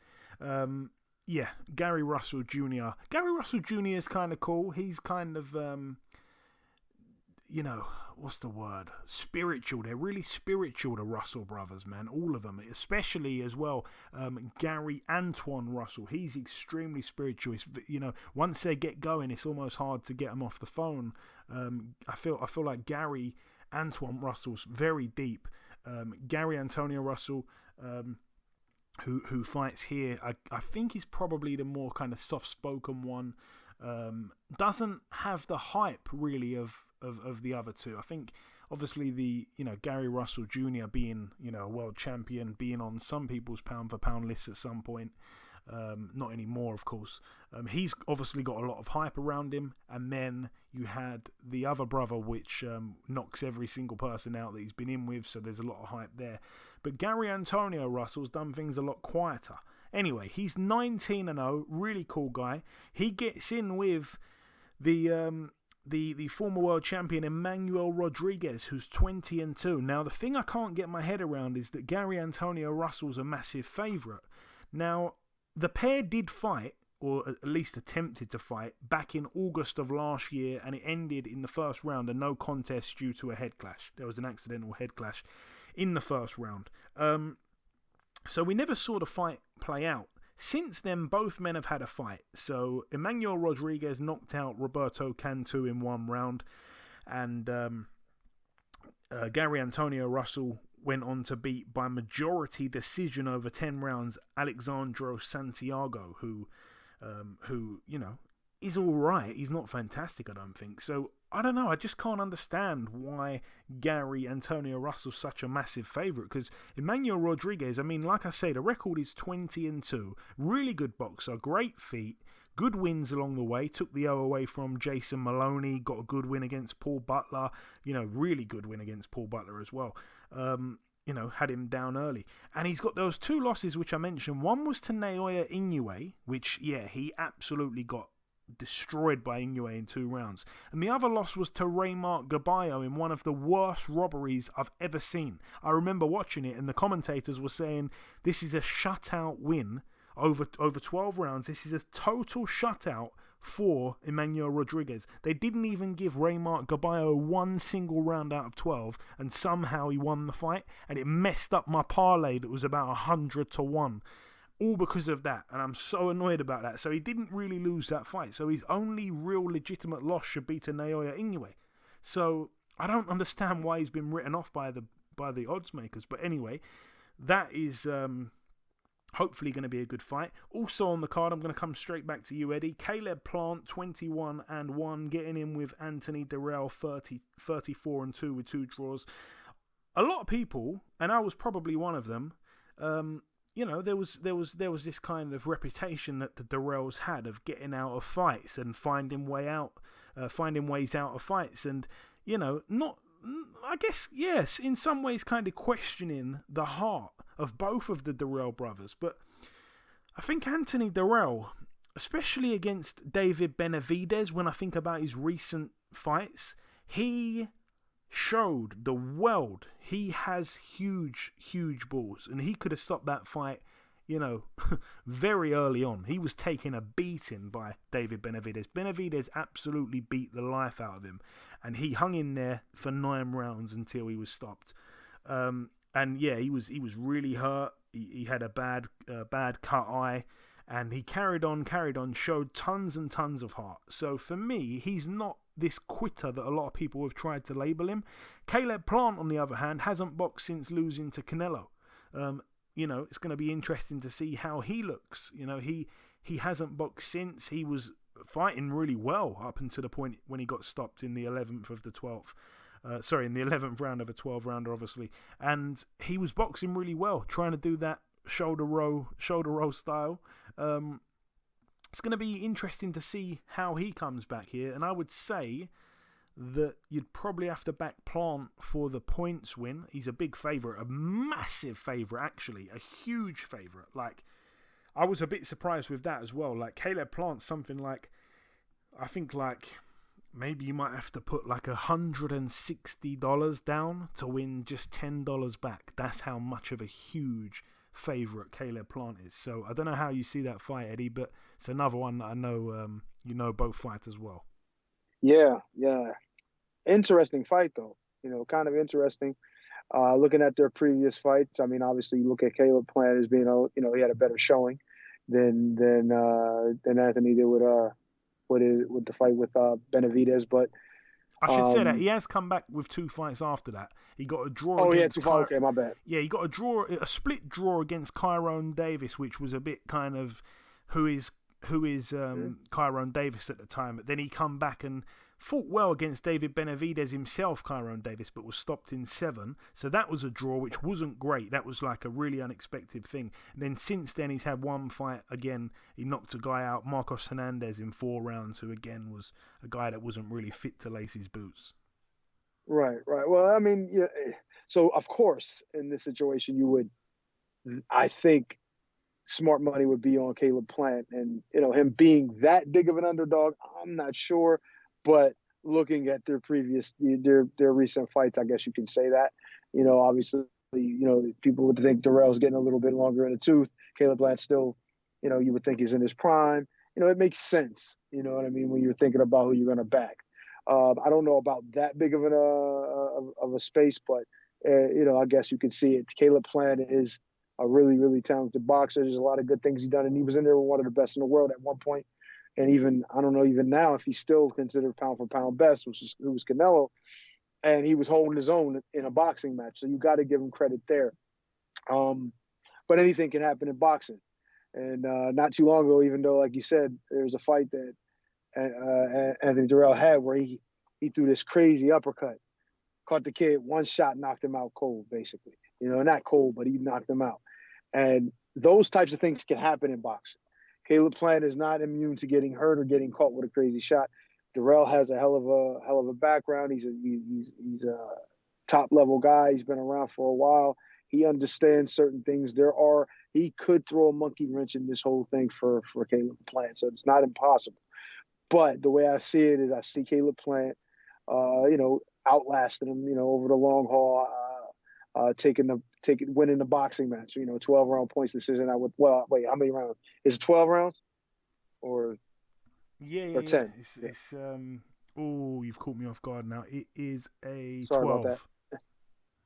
H: Gary Russell Jr. Gary Russell Jr. is kind of cool. He's kind of what's the word? Spiritual. They're really spiritual, the Russell brothers, man. All of them, especially as well. Gary Antoine Russell. He's extremely spiritual. Once they get going, it's almost hard to get them off the phone. I feel like Gary Antoine Russell's very deep. Gary Antonio Russell, who fights here, I think he's probably the more kind of soft-spoken one. Doesn't have the hype really of the other two. I think obviously Gary Russell Jr. being a world champion, being on some people's pound for pound lists at some point, not anymore of course. He's obviously got a lot of hype around him, and then you had the other brother which knocks every single person out that he's been in with, so there's a lot of hype there. But Gary Antonio Russell's done things a lot quieter. Anyway, he's 19-0, really cool guy. He gets in with the former world champion Emmanuel Rodriguez, who's 20-2. Now, the thing I can't get my head around is that Gary Antonio Russell's a massive favourite. Now, the pair did fight, or at least attempted to fight, back in August of last year, and it ended in the first round, a no contest due to a head clash. There was an accidental head clash in the first round. So we never saw the fight play out. Since then, both men have had a fight. So Emmanuel Rodriguez knocked out Roberto Cantu in one round, and Gary Antonio Russell went on to beat by majority decision over 10 rounds Alexandro Santiago, who is all right. He's not fantastic, I don't think. So I don't know. I just can't understand why Gary Antonio Russell's such a massive favourite. Because Emmanuel Rodriguez, I mean, like I say, the record is 20-2. Really good boxer, great feet, good wins along the way. Took the O away from Jason Maloney, got a good win against Paul Butler. Really good win against Paul Butler as well. Had him down early. And he's got those two losses which I mentioned. One was to Naoya Inoue, which, he absolutely got destroyed by Inoue in 2 rounds. And the other loss was to Raymart Gaballo in one of the worst robberies I've ever seen. I remember watching it and the commentators were saying this is a shutout win over 12 rounds. This is a total shutout for Emmanuel Rodriguez. They didn't even give Raymart Gaballo one single round out of 12, and somehow he won the fight, and it messed up my parlay that was about 100-1. All because of that, and I'm so annoyed about that. So he didn't really lose that fight. So his only real legitimate loss should be to Naoya Inoue. So I don't understand why he's been written off by the odds makers. But anyway, that is hopefully going to be a good fight. Also on the card, I'm going to come straight back to you, Eddie. Caleb Plant, 21-1, getting in with Anthony Dirrell, 34-2 with 2 draws. A lot of people, and I was probably one of them, there was this kind of reputation that the Dirrells had of getting out of fights and finding ways out of fights, and I guess yes, in some ways, kind of questioning the heart of both of the Dirrell brothers. But I think Anthony Dirrell, especially against David Benavidez, when I think about his recent fights, he showed the world he has huge balls, and he could have stopped that fight very early on. He was taking a beating by David Benavidez. Benavidez absolutely beat the life out of him, and he hung in there for 9 rounds until he was stopped. He was really hurt. He had a bad cut eye, and he carried on, showed tons and tons of heart. So for me, he's not this quitter that a lot of people have tried to label him. Caleb Plant, on the other hand, hasn't boxed since losing to Canelo. It's going to be interesting to see how he looks. He hasn't boxed since. He was fighting really well up until the point when he got stopped in the 11th of the 12th. In the 11th round of a 12-rounder, obviously. And he was boxing really well, trying to do that shoulder row style. It's going to be interesting to see how he comes back here. And I would say that you'd probably have to back Plant for the points win. He's a big favourite, a massive favourite, actually, a huge favourite. I was a bit surprised with that as well. Caleb Plant's something I think maybe you might have to put like $160 down to win just $10 back. That's how much of a huge favourite Caleb Plant is. So I don't know how you see that fight, Eddie, but it's another one that I know you know both fighters well.
I: Yeah. Interesting fight, though. Kind of interesting. Looking at their previous fights, I mean, obviously, you look at Caleb Plant as being, he had a better showing than Anthony did with the fight with Benavidez. But
H: I should say that he has come back with 2 fights after that. He got a draw.
I: Okay, my bad.
H: Yeah, he got a split draw against Kyrone Davis, which was a bit kind of who is Kyrone Davis at the time. But then he come back and fought well against David Benavidez himself, Kyrone Davis, but was stopped in 7. So that was a draw, which wasn't great. That was like a really unexpected thing. And then since then, he's had 1 fight again. He knocked a guy out, Marcos Hernandez, in 4 rounds, who again was a guy that wasn't really fit to lace his boots.
I: Right. Well, I mean, yeah. So of course, in this situation, I think smart money would be on Caleb Plant, and him being that big of an underdog, I'm not sure. But looking at their recent fights, I guess you can say that. Obviously, people would think Dirrell's getting a little bit longer in the tooth. Caleb Plant still, you would think he's in his prime. It makes sense. You know what I mean, when you're thinking about who you're going to back. I don't know about that big of a space, but I guess you can see it. Caleb Plant is a really, really talented boxer. There's a lot of good things he's done, and he was in there with one of the best in the world at one point. And even, I don't know, even now, if he's still considered pound for pound best, who was Canelo, and he was holding his own in a boxing match. So you got to give him credit there. But anything can happen in boxing. And not too long ago, even though, like you said, there was a fight that Anthony Dirrell had where he threw this crazy uppercut, caught the kid, 1 shot, knocked him out cold, basically. Not cold, but he knocked him out. And those types of things can happen in boxing. Caleb Plant is not immune to getting hurt or getting caught with a crazy shot. Dirrell has a hell of a background. He's a top level guy. He's been around for a while. He understands certain things. He could throw a monkey wrench in this whole thing for Caleb Plant. So it's not impossible. But the way I see it is I see Caleb Plant, outlasting him, over the long haul, winning the boxing match, 12-round points decision. Wait, how many rounds? Is it 12 rounds? Or 10?
H: It's you've caught me off guard now. It is a
I: Sorry
H: 12.
I: about that.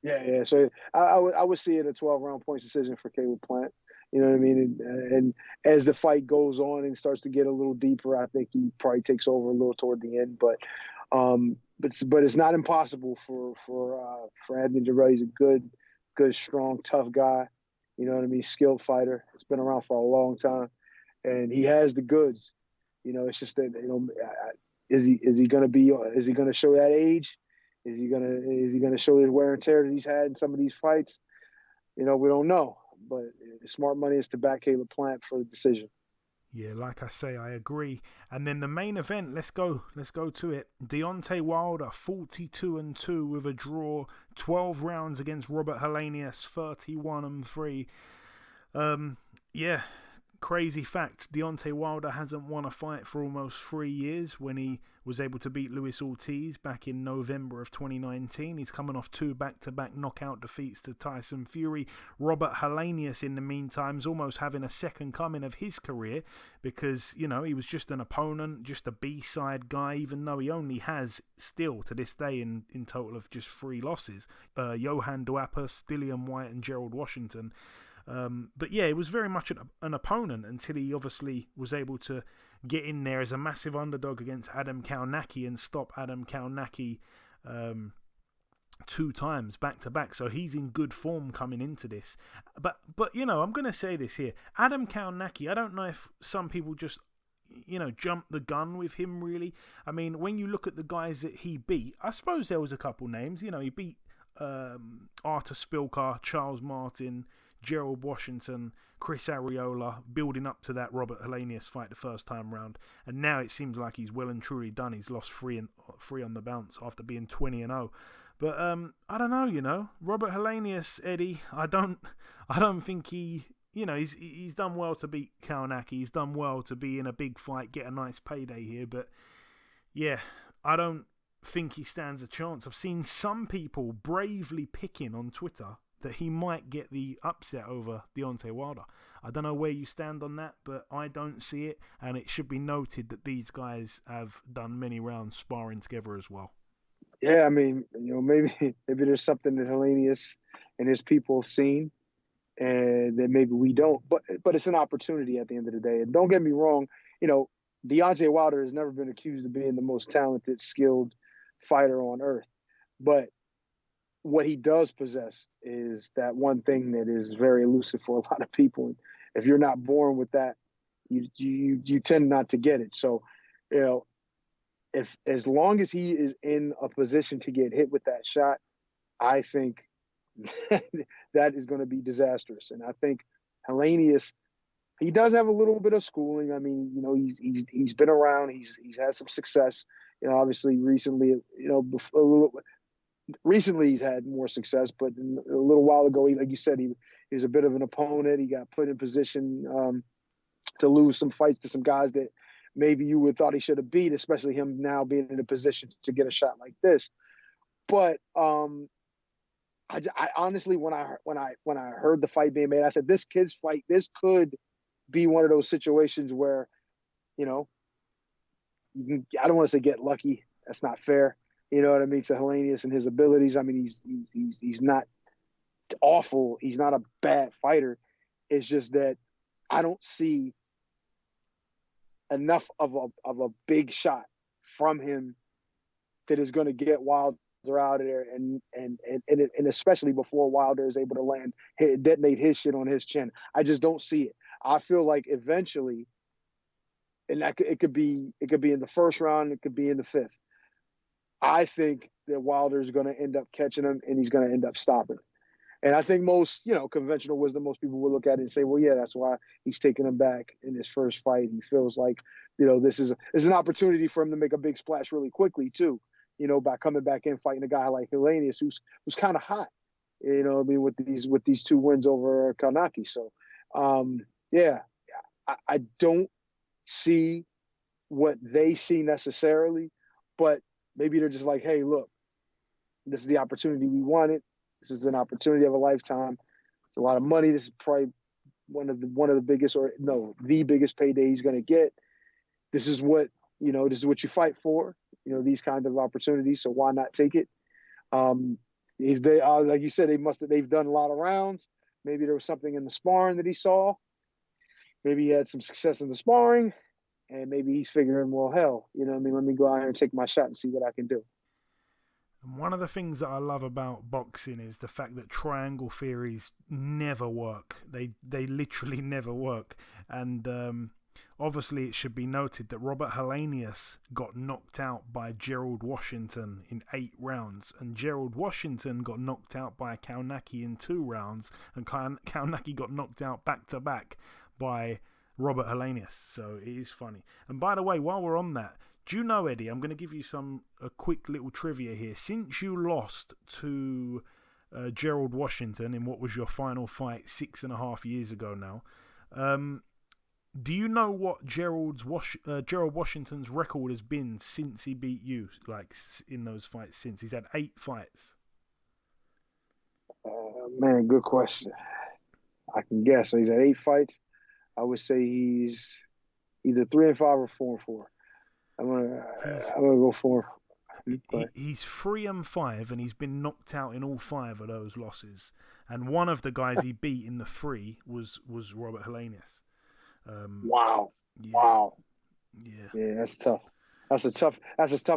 I: Yeah. So I would see it a 12-round points decision for Caleb Plant. You know what I mean? And as the fight goes on and starts to get a little deeper, I think he probably takes over a little toward the end. But it's not impossible for Anthony Dirrell. He's a good, strong, tough guy. You know what I mean? Skilled fighter. He's been around for a long time, and he has the goods. It's just that is he going to show that age? Is he going to show his wear and tear that he's had in some of these fights? We don't know. But smart money is to back Caleb Plant for the decision.
H: Yeah, like I say, I agree. And then the main event, let's go to it. Deontay Wilder, 42-2 with a draw, 12 rounds against Robert Helenius, 31-3. Yeah, crazy fact. Deontay Wilder hasn't won a fight for almost 3 years when he was able to beat Luis Ortiz back in November of 2019. He's coming off 2 back-to-back knockout defeats to Tyson Fury. Robert Helenius, in the meantime, is almost having a second coming of his career because, he was just an opponent, just a B-side guy, even though he only has still to this day in total of just 3 losses. Johan Duapas, Dillian White and Gerald Washington. But yeah, it was very much an opponent until he obviously was able to get in there as a massive underdog against Adam Kownacki and stop Adam Kownacki 2 times back to back. So he's in good form coming into this. But I'm going to say this here. Adam Kownacki, I don't know if some people just jumped the gun with him really. I mean, when you look at the guys that he beat, I suppose there was a couple names. He beat Artur Spilka, Charles Martin, Gerald Washington, Chris Arreola, building up to that Robert Helenius fight the first time round, and now it seems like he's well and truly done. He's lost 3 on the bounce after being 20-0. But I don't know, Robert Helenius, Eddie, I don't think he, he's done well to beat Kownacki. He's done well to be in a big fight, get a nice payday here. But yeah, I don't think he stands a chance. I've seen some people bravely picking on Twitter that he might get the upset over Deontay Wilder. I don't know where you stand on that, but I don't see it, and it should be noted that these guys have done many rounds sparring together as well.
I: Yeah, I mean, maybe there's something that Helenius and his people have seen, and that maybe we don't. But it's an opportunity at the end of the day. And don't get me wrong, Deontay Wilder has never been accused of being the most talented, skilled fighter on earth. But what he does possess is that one thing that is very elusive for a lot of people. And if you're not born with that, you tend not to get it. So, if as long as he is in a position to get hit with that shot, I think that is going to be disastrous. And I think Helenius, he does have a little bit of schooling. I mean, he's been around. He's had some success. Obviously recently, recently he's had more success. But a little while ago, like you said, he was a bit of an opponent. He got put in position to lose some fights to some guys that maybe you would thought he should have beat, especially him now being in a position to get a shot like this. But I honestly, when I heard the fight being made, I said, this kid's fight, this could be one of those situations where, I don't want to say get lucky. That's not fair. You know what I mean? To Helenius and his abilities. I mean, he's not awful. He's not a bad fighter. It's just that I don't see enough of a big shot from him that is going to get Wilder out of there, and especially before Wilder is able to detonate his shit on his chin. I just don't see it. I feel like eventually, and it could be in the first round, it could be in the fifth. I think that Wilder is going to end up catching him, and he's going to end up stopping him. And I think most, conventional wisdom, most people will look at it and say, well, yeah, that's why he's taking him back in his first fight. He feels like, this is an opportunity for him to make a big splash really quickly too, by coming back in, fighting a guy like Helenius, who's kind of hot, with these two wins over Karnacki. So, I don't see what they see necessarily, but maybe they're just like, hey, look, this is the opportunity we wanted. This is an opportunity of a lifetime. It's a lot of money. This is probably one of the biggest, the biggest payday he's going to get. This is what you fight for. These kinds of opportunities. So why not take it? If they like you said, they've done a lot of rounds. Maybe there was something in the sparring that he saw. Maybe he had some success in the sparring, and maybe he's figuring, well, hell, let me go out here and take my shot and see what I can do.
H: And one of the things that I love about boxing is the fact that triangle theories never work. They literally never work. And obviously it should be noted that Robert Helenius got knocked out by Gerald Washington in 8 rounds. And Gerald Washington got knocked out by Karnacki in 2 rounds. And Karnacki got knocked out back-to-back by Robert Helenius. So it is funny. And by the way, while we're on that, do you know, Eddie, I'm going to give you a quick little trivia here. Since you lost to Gerald Washington in what was your final fight 6.5 years ago now, do you know what Gerald Washington's record has been since he beat you, like in those fights since? He's had 8 fights.
I: Man, good question. I can guess. So he's had 8 fights. I would say he's either 3-5 or 4-4. I'm gonna go 4.
H: He's 3-5, and he's been knocked out in all 5 of those losses. And one of the guys he beat in the 3 was Robert Helenius.
I: Wow.
H: Yeah.
I: Wow.
H: Yeah,
I: that's tough. That's a tough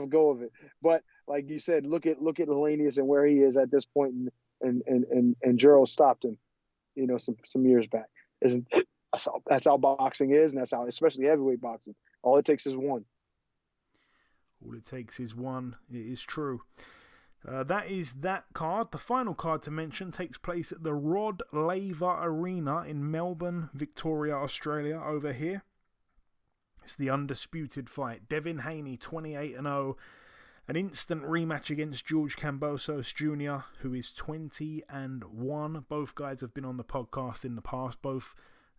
I: go of it. But like you said, look at Helenius and where he is at this point, and Gerald stopped him, some years back. That's how boxing is, and that's how, especially heavyweight boxing. All it takes is one.
H: All it takes is one. It is true. That is that card. The final card to mention takes place at the Rod Laver Arena in Melbourne, Victoria, Australia, over here. It's the undisputed fight. Devin Haney, 28-0. An instant rematch against George Kambosos Jr., who is 20-1. Both guys have been on the podcast in the past. Both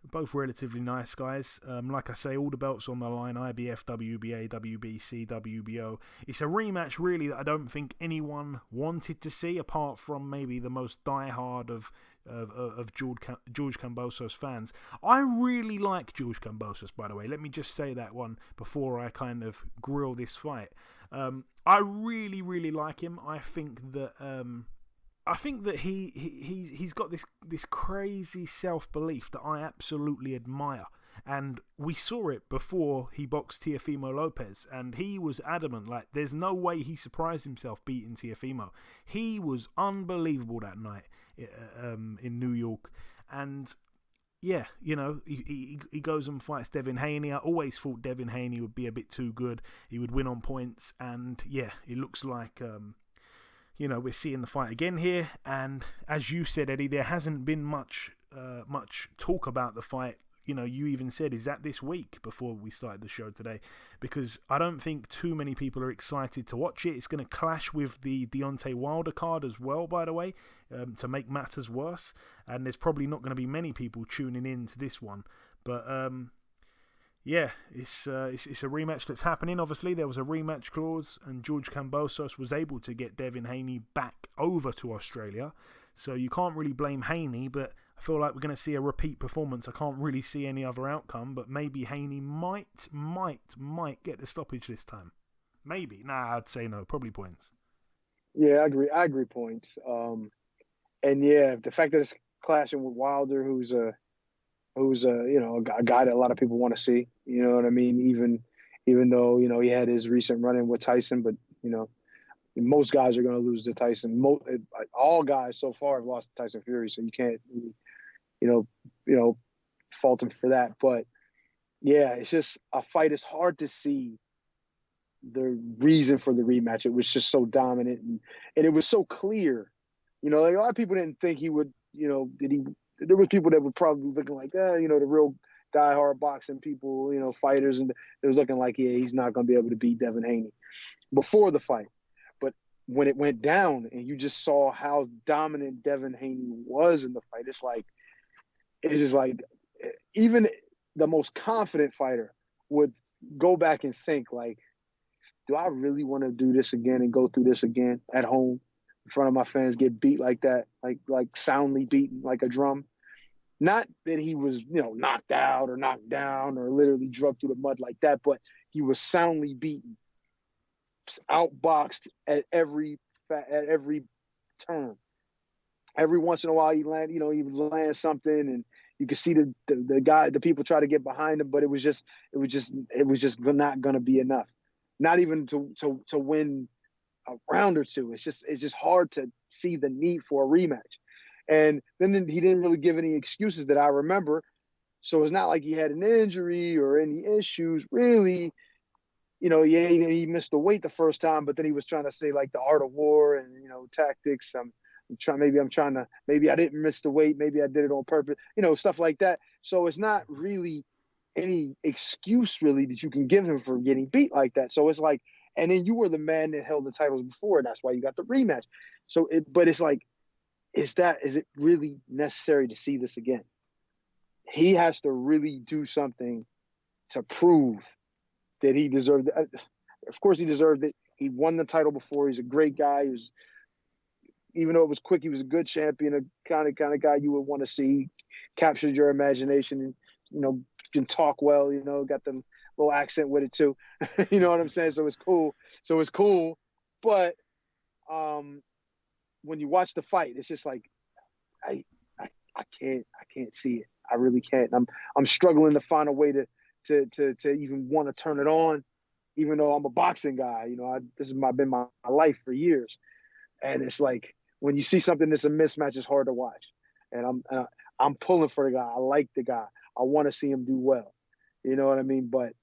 H: Both relatively nice guys. Like I say, all the belts on the line, IBF, WBA, WBC, WBO. It's a rematch, really, that I don't think anyone wanted to see, apart from maybe the most diehard of George Kambosos fans. I really like George Kambosos, by the way. Let me just say that one before I kind of grill this fight. I really, really like him. I think that he's got this crazy self-belief that I absolutely admire. And we saw it before he boxed Teofimo Lopez, and he was adamant, like, there's no way he surprised himself beating Teofimo. He was unbelievable that night in New York. And yeah, you know, he goes and fights Devin Haney. I always thought Devin Haney would be a bit too good. He would win on points, and yeah, it looks like you know, we're seeing the fight again here. And as you said, Eddie, there hasn't been much talk about the fight. You know, you even said, is that this week, before we started the show today? Because I don't think too many people are excited to watch it. It's going to clash with the Deontay Wilder card as well, by the way, to make matters worse. And there's probably not going to be many people tuning in to this one. But yeah, it's a rematch that's happening. Obviously, there was a rematch clause, and George Kambosos was able to get Devin Haney back over to Australia. So you can't really blame Haney, but I feel like we're going to see a repeat performance. I can't really see any other outcome, but maybe Haney might get the stoppage this time. Maybe. Nah, I'd say no. Probably points.
I: Yeah, I agree points. And yeah, the fact that it's clashing with Wilder, who's a you know, a guy that a lot of people want to see. You know what I mean? Even though, you know, he had his recent run-in with Tyson, but, you know, most guys are going to lose to Tyson. All guys so far have lost to Tyson Fury, so you can't, you know, fault him for that. But yeah, it's just a fight. It's hard to see the reason for the rematch. It was just so dominant, and it was so clear. You know, like, a lot of people didn't think he would. You know, there were people that were probably looking like, you know, the real diehard boxing people, you know, fighters, and it was looking like, yeah, he's not going to be able to beat Devin Haney before the fight. But when it went down and you just saw how dominant Devin Haney was in the fight, it's just like even the most confident fighter would go back and think, like, do I really want to do this again and go through this again at home in front of my fans, get beat like that, like soundly beaten like a drum? Not that he was, you know, knocked out or knocked down or literally drugged through the mud like that, but he was soundly beaten, outboxed at every turn. Every once in a while, he would land something, and you could see the people try to get behind him, but it was just not going to be enough. Not even to win a round or two. It's just hard to see the need for a rematch. And then he didn't really give any excuses that I remember. So it's not like he had an injury or any issues, really. You know, yeah, he missed the weight the first time, but then he was trying to say, like, the art of war and, you know, tactics. Maybe I didn't miss the weight. Maybe I did it on purpose, you know, stuff like that. So it's not really any excuse really that you can give him for getting beat like that. So it's like, and then you were the man that held the titles before, and that's why you got the rematch. So but it's like, is it really necessary to see this again? He has to really do something to prove that he deserved it. Of course he deserved it. He won the title before. He's a great guy. Even though it was quick, he was a good champion, a kind of guy you would want to see. Captured your imagination, and, you know, can talk well, you know, got the little accent with it too. You know what I'm saying? So it's cool. But when you watch the fight, it's just like, I can't see it. I really can't. I'm struggling to find a way to even want to turn it on, even though I'm a boxing guy. You know, this has been my life for years, and it's like, when you see something that's a mismatch, it's hard to watch. And I'm pulling for the guy. I like the guy. I want to see him do well. You know what I mean? But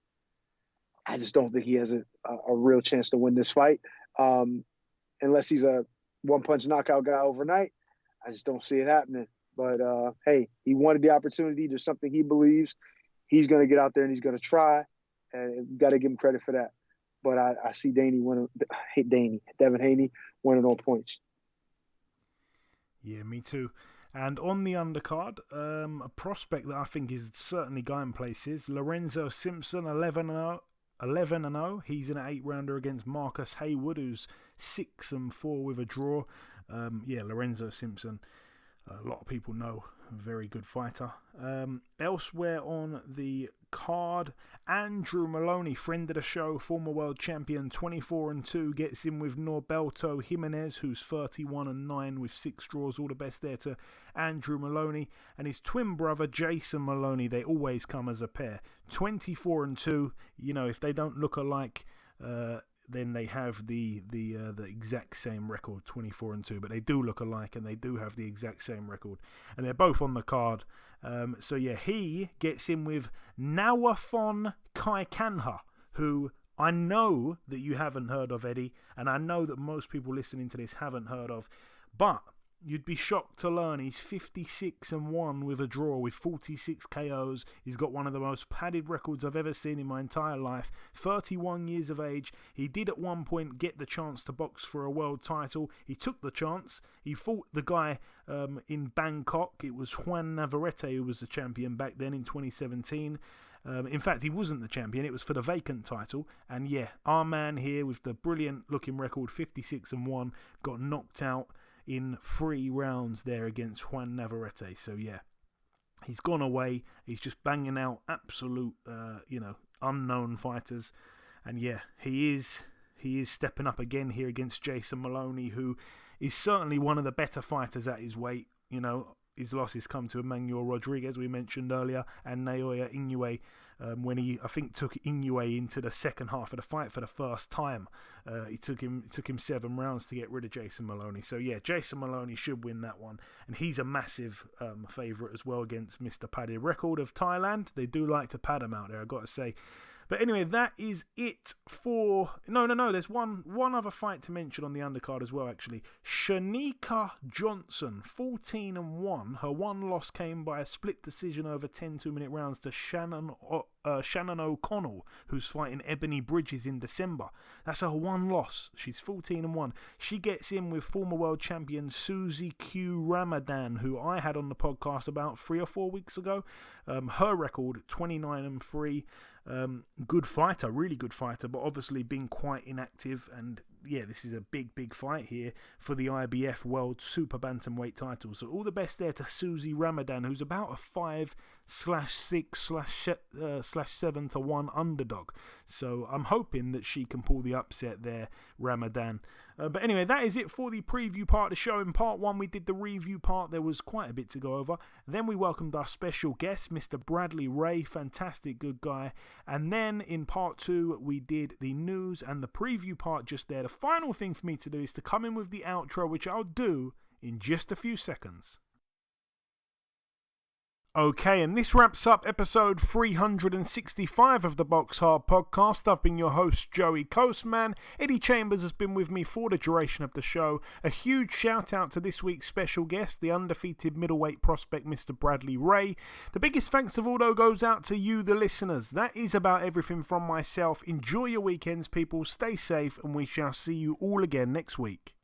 I: I just don't think he has a real chance to win this fight, unless he's a one-punch knockout guy overnight. I just don't see it happening. But hey, he wanted the opportunity. There's something he believes. He's going to get out there and he's going to try, and got to give him credit for that. But I see Devin Haney winning on points.
H: Yeah, me too. And on the undercard, a prospect that I think is certainly going places, Lorenzo Simpson, 11-0. He's in an 8-rounder against Marcus Haywood, who's 6-4 with a draw. Lorenzo Simpson, a lot of people know, a very good fighter. Elsewhere on the card, Andrew Maloney, friend of the show, former world champion, 24-2, gets in with Norberto Jimenez, who's 31-9 with 6 draws. All the best there to Andrew Maloney and his twin brother Jason Maloney. They always come as a pair, 24-2. You know, if they don't look alike, then they have the exact same record, 24-2. But they do look alike, and they do have the exact same record, and they're both on the card. He gets in with Nawafon Kaikanha, who I know that you haven't heard of, Eddie, and I know that most people listening to this haven't heard of, but you'd be shocked to learn he's 56-1 with a draw with 46 KOs. He's got one of the most padded records I've ever seen in my entire life. 31 years of age. He did at one point get the chance to box for a world title. He took the chance. He fought the guy in Bangkok. It was Juan Navarrete who was the champion back then in 2017. In fact, he wasn't the champion. It was for the vacant title. And yeah, our man here with the brilliant looking record, 56-1, got knocked out in 3 rounds there against Juan Navarrete. So yeah, he's gone away. He's just banging out absolute, unknown fighters. And yeah, he is stepping up again here against Jason Maloney, who is certainly one of the better fighters at his weight. You know, his losses come to Emmanuel Rodriguez, we mentioned earlier, and Naoya Inoue, when he, I think, took Inoue into the second half of the fight for the first time. It took him 7 rounds to get rid of Jason Maloney. So yeah, Jason Maloney should win that one, and he's a massive favourite as well against Mr. Padded Record of Thailand. They do like to pad him out there, I've got to say. But anyway, that is it for... No. There's one other fight to mention on the undercard as well, actually. Shanika Johnson, 14-1. Her one loss came by a split decision over 10 2-minute rounds to Shannon O'Connell, who's fighting Ebony Bridges in December. That's her one loss. She's 14-1. She gets in with former world champion Susie Q Ramadan, who I had on the podcast about 3 or 4 weeks ago. Her record, 29-3. Good fighter, really good fighter, but obviously been quite inactive. And yeah, this is a big fight here for the IBF World Super Bantamweight title. So all the best there to Susie Ramadan, who's about a 5/6/7-1 underdog. So I'm hoping that she can pull the upset there, Ramadan. But anyway, that is it for the preview part of the show. In part 1, we did the review part. There was quite a bit to go over. Then we welcomed our special guest, Mr. Bradley Ray, fantastic good guy. And then in part 2, we did the news and the preview part just there. The final thing for me to do is to come in with the outro, which I'll do in just a few seconds. Okay, and this wraps up episode 365 of the BoxHard Podcast. I've been your host, Joey Coastman. Eddie Chambers has been with me for the duration of the show. A huge shout out to this week's special guest, the undefeated middleweight prospect, Mr. Bradley Ray. The biggest thanks of all, though, goes out to you, the listeners. That is about everything from myself. Enjoy your weekends, people. Stay safe, and we shall see you all again next week.